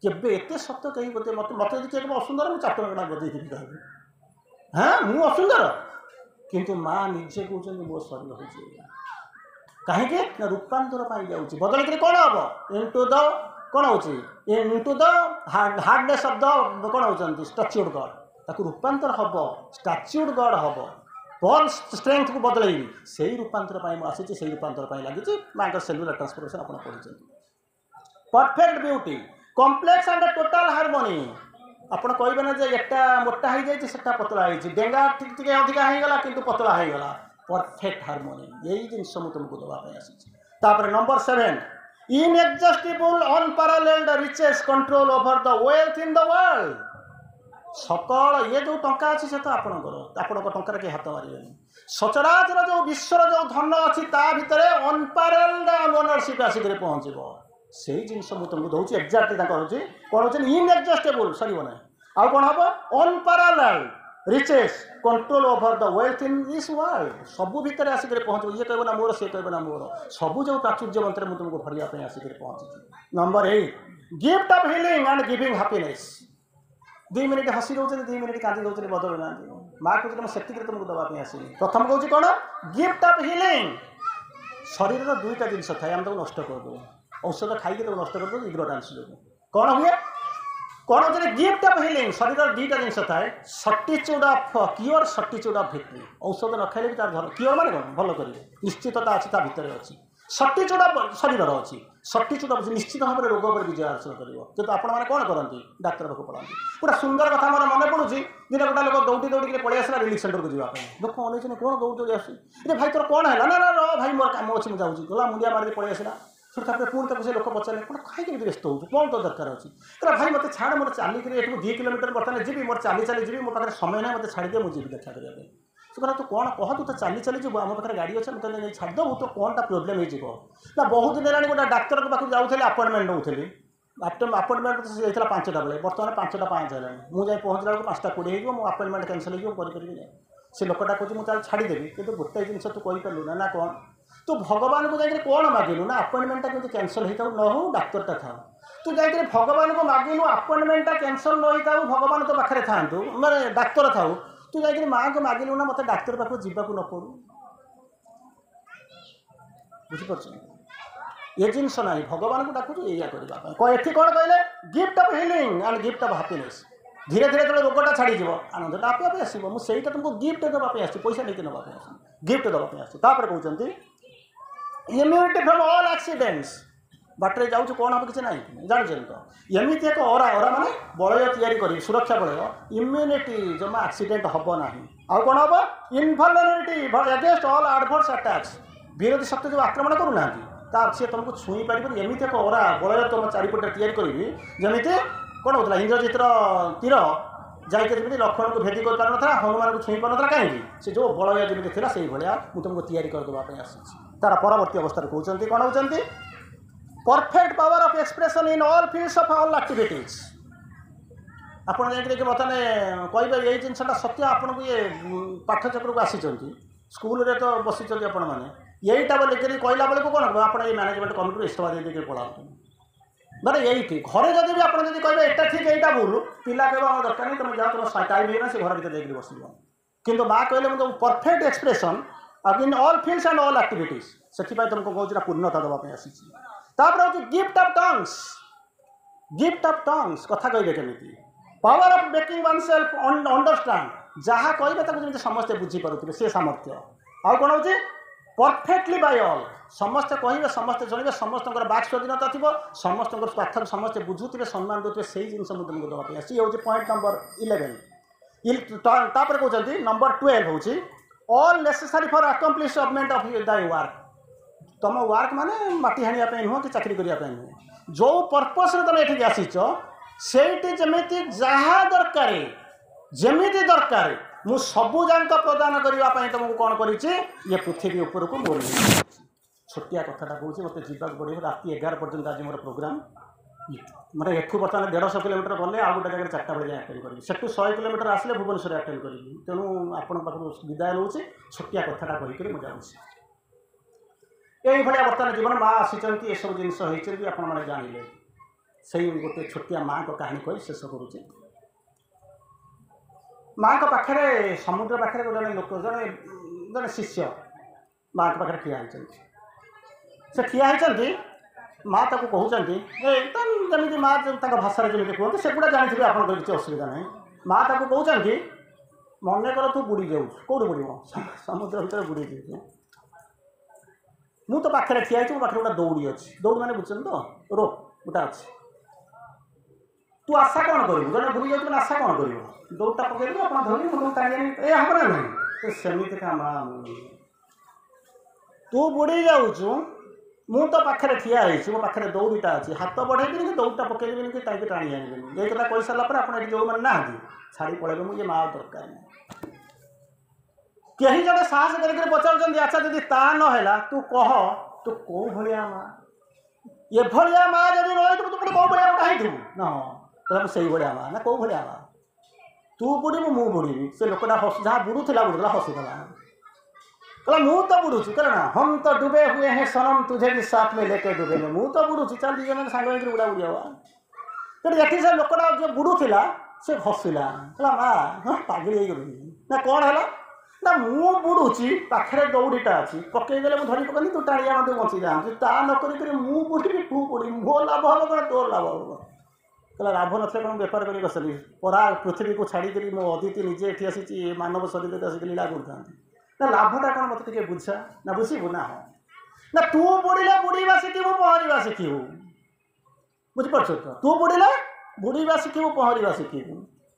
केबे एते सत्य कहीं बोलते मत मत किए असुंदर मुझे चापर गड़ा बजेगी कहबी हाँ मुझे असुंदर किंतु माँ निजे कहते मो शरीर हो कहीं रूपांतर जाऊँगी बदल कौन हम इनटू द कौन हो into the hardness of the कौन होती स्टैच्यूड गॉड ताकू रूपांतर हम स्टैच्यूड गॉड हम बल स्ट्रेंथ को बदल से रूपांतर आसी से रूपांतर लगी माँ सेलुलर ट्रांसफॉर्मेशन आप पढ़ी perfect beauty complex and total harmony आपड़ कहे ना एटा मोटा हो जाता पतला हो डेंगा टी अधिका होगा किंतु पतला होगा परफेक्ट हार्मोनी यही जिन तुमको दवाई आसी number 7 inexhaustible unparalleled riches control over the wealth in the world सकल ये जो टंका अच्छी से तो आपंकर टंकार के हाथ मारे सचराचर जो विश्वर जो धन अच्छी ता भितर अनपैरालेल्ड ओनरशिप आसिक पहुँचब से जिन तुमको दूसरी एक्जाक्टली कौन हो इनएग्जॉस्टेबल सर ना आउ कौन हम unparalleled riches control over the wealth in this world सबू भितर आसिक पहुँच ये कह ना मोर से कह ना मोर सबू जो प्राचुर्य मंत्र मुझे तुमको भरवाई आसिक पहुँची number 8 gift of healing and giving happiness 2 minute हसी दौर 2 मिनिट कांदी दौर बदल ना माँ कहते से तुमको दवाई आसनी प्रथम कहूँ कौन गिफ्ट ऑफ हीलिंग शरीर 2टा जिन थाए आम नष्ट करदे औषध खाई नष्ट कर इग्नोरांस जो कौन हुए कौन होते गिफ्ट ऑफ हीलिंग शरीर 2टा जिन थाए certitude of cure certitude of victory औषध न खाइले भी तार क्योर माने कौन भल करेंगे निश्चितता अच्छी भितर अच्छी ଷଟି ଚୂଡ଼ା ସରିବାର ଅଛି ଷଟି ଚୂଡ଼ା ନିଶ୍ଚିତ ଭାବରେ ରୋଗ ଉପରେ ବିଜୟ ହାସଲ କରିବ କିନ୍ତୁ ଆପଣମାନେ କ'ଣ କରନ୍ତି ଡାକ୍ତର ପାଖକୁ ପଳାନ୍ତି ଗୋଟେ ସୁନ୍ଦର କଥା ମୋର ମନେ ପଡ଼ୁଛି ଦିନେ ଗୋଟେ ଲୋକ ଦୌଡ଼ି ଦୌଡ଼ିକି ପଳେଇ ଆସିଲା ରିଲିଫ୍ ସେଣ୍ଟରକୁ ଯିବା ପାଇଁ ଲୋକ ଅନେଇଛନ୍ତି କ'ଣ ଦୌଡ଼ି ଦୌଡ଼ି ଆସୁଛି ରେ ଭାଇ ତୋର କ'ଣ ହେଲା ନା ନା ଭାଇ ମୋର କାମ ଅଛି ମୁଁ ଯାଉଛି ଗଲା ମୁଣ୍ଡିଆ ମାରିକି ପଳେଇ ଆସିଲା ସେଠୁ ତାପରେ ପୁଣି ତାକୁ ସେ ଲୋକ ପଚାରିଲେ କ'ଣ କାହିଁକି ଏମିତି ବ୍ୟସ୍ତ ହେଉଛୁ କ'ଣ ତ ଦରକାର ଅଛି କହିଲା ଭାଇ ମୋତେ ଛାଡ଼ ମୋର ଚାଲିକିରି ଏଠୁ 2 କିଲୋମିଟର ବର୍ତ୍ତମାନ ଯିବି ମୋର ଚାଲି ଚାଲି ଯିବି ମୋ ପାଖରେ ସମୟ ନାହିଁ ମୋତେ ଛାଡ଼ିଦିଅ ମୁଁ ଯିବି ଦେଖା କରିବା ପାଇଁ ସେ କହିଲା ତୁ କ'ଣ କହ ତୁ ତ ଚାଲି ଚାଲି ଯିବୁ ଆମ ପାଖରେ ଗାଡ଼ି ଅଛି ମୁଁ ତତେ ନେଇ ଛାଡ଼ିଦେବୁ ତୋ କ'ଣଟା ପ୍ରୋବ୍ଲେମ୍ ହେଇଛି କହ ନା ବହୁତ ଦିନ ହେଲାଣି ଗୋଟେ ଡାକ୍ତରଙ୍କ ପାଖକୁ ଯାଉଥିଲି ଆପଏଣ୍ଟମେଣ୍ଟ ନେଉଥିଲି ଆପଏଣ୍ଟମେଣ୍ଟ ହେଇଥିଲା 5ଟା ବେଳେ ବର୍ତ୍ତମାନ 5ଟା 5 ହେଲାଣି ମୁଁ ଯାଇ ପହଞ୍ଚିଲା ବେଳକୁ 5ଟା 20 ହେଇଯିବ ମୋ ଆପଏଣ୍ଟମେଣ୍ଟ କ୍ୟାନସଲ୍ ହେଇଯିବ ମୁଁ କରିପାରିବି ନାହିଁ ସେ ଲୋକଟା କହୁଛି ମୁଁ ତାହେଲେ ଛାଡ଼ିଦେବି କିନ୍ତୁ ଗୋଟେ ଜିନିଷ ତୁ କହିପାରିଲୁ ନା ନା କ'ଣ ତୁ ଭଗବାନଙ୍କୁ ଯାଇକରି କ'ଣ ମାଗିଲୁ ନା ଆପଏଣ୍ଟମେଣ୍ଟଟା କେମିତି କ୍ୟାନସଲ୍ ହେଇଥାଉ ନ ହେଉ ଡାକ୍ତରଟା ଥାଉ ତୁ ଯାଇକରି ଭଗବାନଙ୍କୁ ମାଗିଲୁ ଆପଏଣ୍ଟମେଣ୍ଟଟା କ୍ୟାନସଲ୍ ନ ହେଇଥାଉ ଭଗବାନ ତୋ ପାଖରେ ଥାଆନ୍ତୁ ମାନେ ଡାକ୍ତର ଥାଉ ତୁ ଯାଇକରି ମାଆଙ୍କୁ ମାଗିଲୁ ନା ମୋତେ ଡାକ୍ତର ପାଖକୁ ଯିବାକୁ ନ ପଡ଼ୁ ବୁଝିପାରୁଛୁ ଏ ଜିନିଷ ନାହିଁ ଭଗବାନଙ୍କୁ ଡାକୁଛୁ ଏଇଆ କରିବା ପାଇଁ ଏଠି କ'ଣ କହିଲେ gift of healing and gift of happiness ଧୀରେ ଧୀରେ ଯେତେବେଳେ ରୋଗଟା ଛାଡ଼ିଯିବ ଆନନ୍ଦଟା ଆପେ ଆପେ ଆସିବ ମୁଁ ସେଇଟା ତୁମକୁ ଗିଫ୍ଟ ଦେବା ପାଇଁ ଆସିଛି ପଇସା ନେଇକି ନେବା ପାଇଁ ଆସିଛି ଗିଫ୍ଟ ଦେବା ପାଇଁ ଆସିଛି ତାପରେ କହୁଛନ୍ତି ଇମ୍ୟୁନିଟି ଫ୍ରମ୍ ଅଲ୍ ଆକ୍ସିଡେଣ୍ଟସ୍ ବାଟରେ ଯାଉଛୁ କ'ଣ ହେବ କିଛି ନାହିଁ ଜାଣିଛନ୍ତି ତ ଏମିତି ଏକ ଅରା ମାନେ ବଳୟ ତିଆରି କରିବି ସୁରକ୍ଷା ବଳୟ ଇମ୍ୟୁନିଟି ଜମା ଆକ୍ସିଡେଣ୍ଟ ହେବ ନାହିଁ ଆଉ କ'ଣ ହେବ ଇନଭଲନେରିଟି ଏଗେନ୍ଷ୍ଟ ଅଲ୍ ଆଡଭର୍ସ ଆଟାକ୍ସ ବିରୋଧୀ ଶକ୍ତି ଯେଉଁ ଆକ୍ରମଣ କରୁନାହାନ୍ତି ତା ସିଏ ତୁମକୁ ଛୁଇଁ ପାରିବନି ଏମିତି ଏକ ଅରା ବଳୟ ତୁମ ଚାରିପଟେ ତିଆରି କରିବି ଯେମିତି କ'ଣ ହେଉଥିଲା ଇନ୍ଦ୍ରଜିତ୍ର ତୀର ଯାଇକି ଯେମିତି ଲକ୍ଷ୍ମଣକୁ ଭେଦି କରିପାରୁନଥିଲା ହନୁମାନଙ୍କୁ ଛୁଇଁ ପାରୁନଥିଲା କାହିଁକି ସେ ଯେଉଁ ବଳୟ ଯେମିତି ଥିଲା ସେଇଭଳିଆ ମୁଁ ତୁମକୁ ତିଆରି କରିଦେବା ପାଇଁ ଆସିଛି ତାର ପରବର୍ତ୍ତୀ ଅବସ୍ଥାରେ କହୁଛନ୍ତି କ'ଣ ହେଉଛନ୍ତି perfect power of expression in all fields of all activities आपड़ जाइए बर्तमान कहे ये जिनसा सत्य आपन को ये पाठचक्र को आसी स्कूल रे तो बसी आपण मैंने यहीटा बोलिक कहला बेलू कौन आप मैनेजमेंट कमिटी इस्तीफा दे पढ़ाते मैंने यही घरे जब भी आप कहे एटा ठीक एटा भूल पिला कह दरकार नहीं तुम जाओ तुम टाइम है से घर भर देखिए बस कितु माँ कहले मुझे perfect expression in all fields and all activities से तुमको कहूँ पूर्णता देवाई आसी तापर हूँ गिफ्ट ऑफ टंग्स कथा कहे केमी power of making oneself understand जहाँ कहे जमी समस्ते बुझीपे सी सामर्थ्य आउ कौन हो परफेक्टली बाय ऑल समस्ते कहे समस्ते शुणे समस्त बाक स्वाधीनता थी समस्त स्वार्थ समस्ते बुझुवे सम्मान देते से जिन तुमको देवाई आसी हूँ पॉइंट नंबर 11 तापर कहते नंबर 12 हूँ all necessary for accomplishment of दाय वर्क तुम वर्क माने माटी हाणिया नुह कि चाकरी करने नुह जो पर्पस तुम ये आसीच से जमी जहाँ दरकार जमीती दरकार मु सबुजाक प्रदान करने तुमको कौन कर पृथ्वी उपरको मोर छोटिया कथाटा कहूँ मत जावाक पड़ो राति 11 पर्यटन आज मोर प्रोग्राम मतलब एठू बर्तमान 150 किलोमीटर गले आ गोटे जगह 4टा बजे आटेड करी सेठू 100 किलोमीटर आसले भुवनेश्वर आटेड करी तेणु आपण पाखु विदाय नौचे छोटिया कथाटा कहीकि मुझे यही भाया बर्तमान जीवन माँ आसी ये सब जिनस भी आपण मैंने जानिले से गोटे छोटिया माँ को कहानी कही शेष करुचे माँ को पाखे समुद्र पाखे जड़े लोक जड़े शिष्य माँ को पाखे ठिया से ठिया माँ ताको कहते जमी माँ भाषा जमी कहते सेगुड़ा जानी आप किसी असुविधा ना माँ ताको कहते मन कर तू बुड़ी जाऊ कौट बुड़ समुद्र भर बुड़ी जाऊ मु तो पाखे ठिया मो पाखे गोटे दौड़ी अच्छी दौड़ मैंने बुझे तो रोप गोटा अच्छी तू आशा कौन कर जब बुड़ी जाऊँ आशा कौन कर दौड़टा पकड़ आप धरनी मुझे टाणी ये हम ना नहीं सेमती का माँ तू बुड़ी जाऊँ मु तो पाखे ठिया मो पाखे दौड़ीटा अच्छी हाथ बढ़ेबी कि दौड़टा पकड़बी कि टाणी आनबी ये कथा कही सारापर आप जो मैंने ना छाड़ी पड़े मुझे माँ दरकार नहीं कहीं जड़े साहस करके पचार अच्छा जब ता ना तू कह तू कौ भाया माँ ये भाया माँ जब रही तू कौ भाया कहीं ना कहला से भाया माँ ना कौ भाया माँ तू बुड़बू मु बुड़बी से लोकटा हस जहाँ बुड़ूला बुड़ूला हसीदेला कहला मु तो बुड़ूची कहला ना हम तो डूबे हुए हैं सनम तुझे भी साथ में लेके डूबे मु तो बुड़ूची चल दीजन सांग बुड़ा बुड़ी हवा ये से लोकटा जो बुड़ूला से हसिला कहला माँ हाँ पागल हो ना कौन है ना मु बुड़ूची पाखे दौड़ीटा अच्छी पकईदेले मुझे धरी पकनी तू टाणिया मत बची जाऊँ ता नक मु बुड़ी तू बुड़ी मो लाभ हम कौन तोर लाभ हम कहला लाभ ना कौन बेपार कर बसली परा पृथ्वी को छाड़ी मो अदिति निजे ये आसी मानव शरीर आसिक लीला करता ना लाभटा कौन मत बुझा ना बुझीबू ना हाँ ନା ତୁ ବୁଡ଼ିଲେ ବୁଡ଼ିବା ଶିଖିବୁ ପହଁରିବା ଶିଖିବୁ ବୁଝିପାରୁଛ ତ ତୁ ବୁଡ଼ିଲେ ବୁଡ଼ିବା ଶିଖିବୁ ପହଁରିବା ଶିଖିବୁ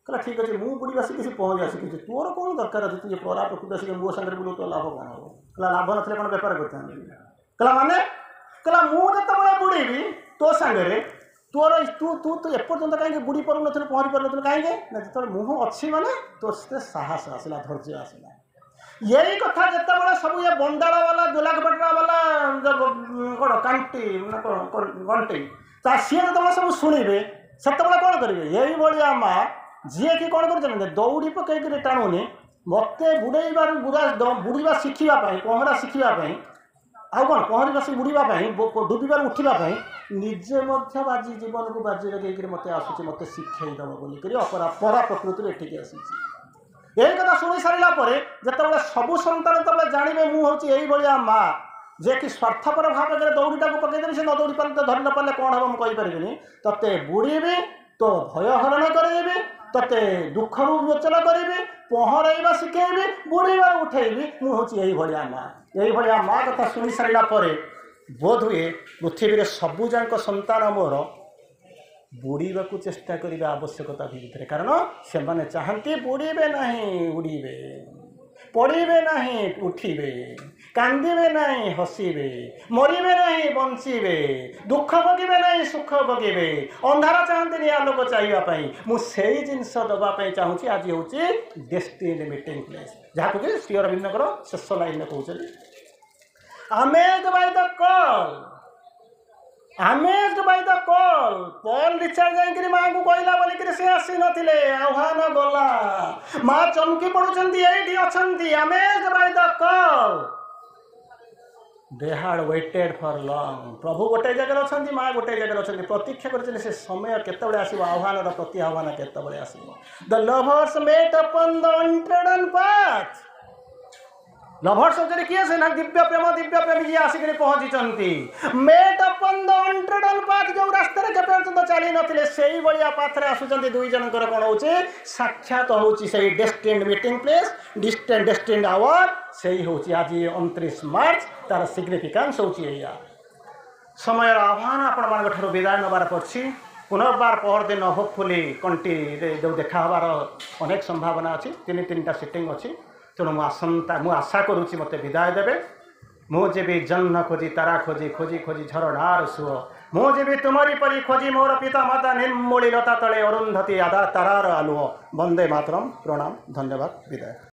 କହିଲା ଠିକ୍ ଅଛି ମୁଁ ବୁଡ଼ିବା ଶିଖିଛି ପହଁରିବା ଶିଖିଛି ତୋର କ'ଣ ଦରକାର ଅଛି ତୁ ପରା ପ୍ରକୃତ ଶିଖି ମୋ ସାଙ୍ଗରେ ବୁଡ଼ିବୁ ତୋ ଲାଭ କ'ଣ ହେବ କହିଲା ଲାଭ ନଥିଲେ କ'ଣ ବେପାର କରିଥାନ୍ତି କହିଲା ମାନେ କହିଲା ମୁଁ ଯେତେବେଳେ ବୁଡ଼ିବି ତୋ ସାଙ୍ଗରେ ତୋର ତୁ ତୁ ତୁ ଏପର୍ଯ୍ୟନ୍ତ କାହିଁକି ବୁଡ଼ି ପାରୁନଥିଲୁ ପହଁରି ପାରୁନଥିଲୁ କାହିଁକି ନା ଯେତେବେଳେ ମୁହଁ ଅଛି ମାନେ ତୋର ସେତେ ସାହସ ଆସିଲା ଧୈର୍ଯ୍ୟ ଆସିଲା यही कथा जितेबाला सब ये बंडाला वाला दुलाकपटरा वाला कौन कांटी गंटी सी जो सब शुणे से कौन करेंगे यही भाया माँ जी कि कौन कर दौड़ी पकईक टाणुनी मत बुड़ेबार बुड़ीबा शिखापी पहरा शिखापी आउ कौन पहरा बुड़ापी डुबार उठापी निजे बाजी जीवन को बाजी लगे मत आसूँ मत शिखेदब बोलिक परा प्रकृति एठिक आसी यही कथा शुणी सारा जिते सबू सन्तान जो जानवे मुझे यही माँ जे कि स्वार्थपर भाव में दौड़ीटा पकईदेवी से न दौड़ी पारे तो धरी न पारे कौन हम मुझे ते बुड़ीबी तो भय हरण करेबी ते दुख मोचन करी पहरइबा शिखेबी बुड़ीबा उठेबी मुझे यही माँ यही माँ कथा शुणी सारा बोध हुए पृथ्वी सबुजाक सन्तान मोर बुड़ीबा को चेष्टा करने आवश्यकता भितर कारण से माने चाहती बुड़ीबे नहीं उड़ीबे पड़े नहीं उठिबे कांदे नहीं हसीबे मरबे नहीं बंचीबे दुख भोगे नहीं सुख भोगे अंधार चाहती आलोक चाहिए मुझे जिनस दवाई चाहूँगी आज हूँ डेस्टिनी मीटिंग प्लेस जहाँ कि श्री अरविंदर शेष लाइन में कहते amazed by the call amazed by the call Paul Richard जाइए माँ को कहला बोलिक सी आसी नथिले आह्वान गला माँ चमकी पड़ुचंती एठी अछंती amazed by the call they had waited for long प्रभु गोटे जगह अछंती माँ गोटे जगह अछंती प्रतीक्षा करछन से समय केतेबेले आसीबो आह्वान प्रति आह्वान केतेबेले आसीबो the lovers met upon the untrodden path lovers होते किए से ना दिव्य प्रेम ये आसिक पहुंची met upon the untrodden path जो रास्ता के पर्यंत चली नथिले सेही बलिया पाथरे आसुचंती दुई जनकर कोन होचे साक्षात होची सेही destined meeting place destined hour सेही होची आज 29 मार्च तार सिग्निफिकेंस होची एया समय आह्वान आपण मान ठरो विदाय नबार पड़छि पुनर्बार पहर दिन होपफुली कंटी जो देखा हबार अनेक संभावना अच्छी तीन सिटिंग अच्छी तेणु मुझे आशा करुँच मत विदाय देवे मुझे भी जन्न खोजी तारा खोजी खोजी खोजी झरणार सुओ मुझे भी तुमरी परी खोजी मोर पिता माता निर्मूली लता तले अरुंधति आदा तारार आलुओ वंदे मातरम प्रणाम धन्यवाद विदाय।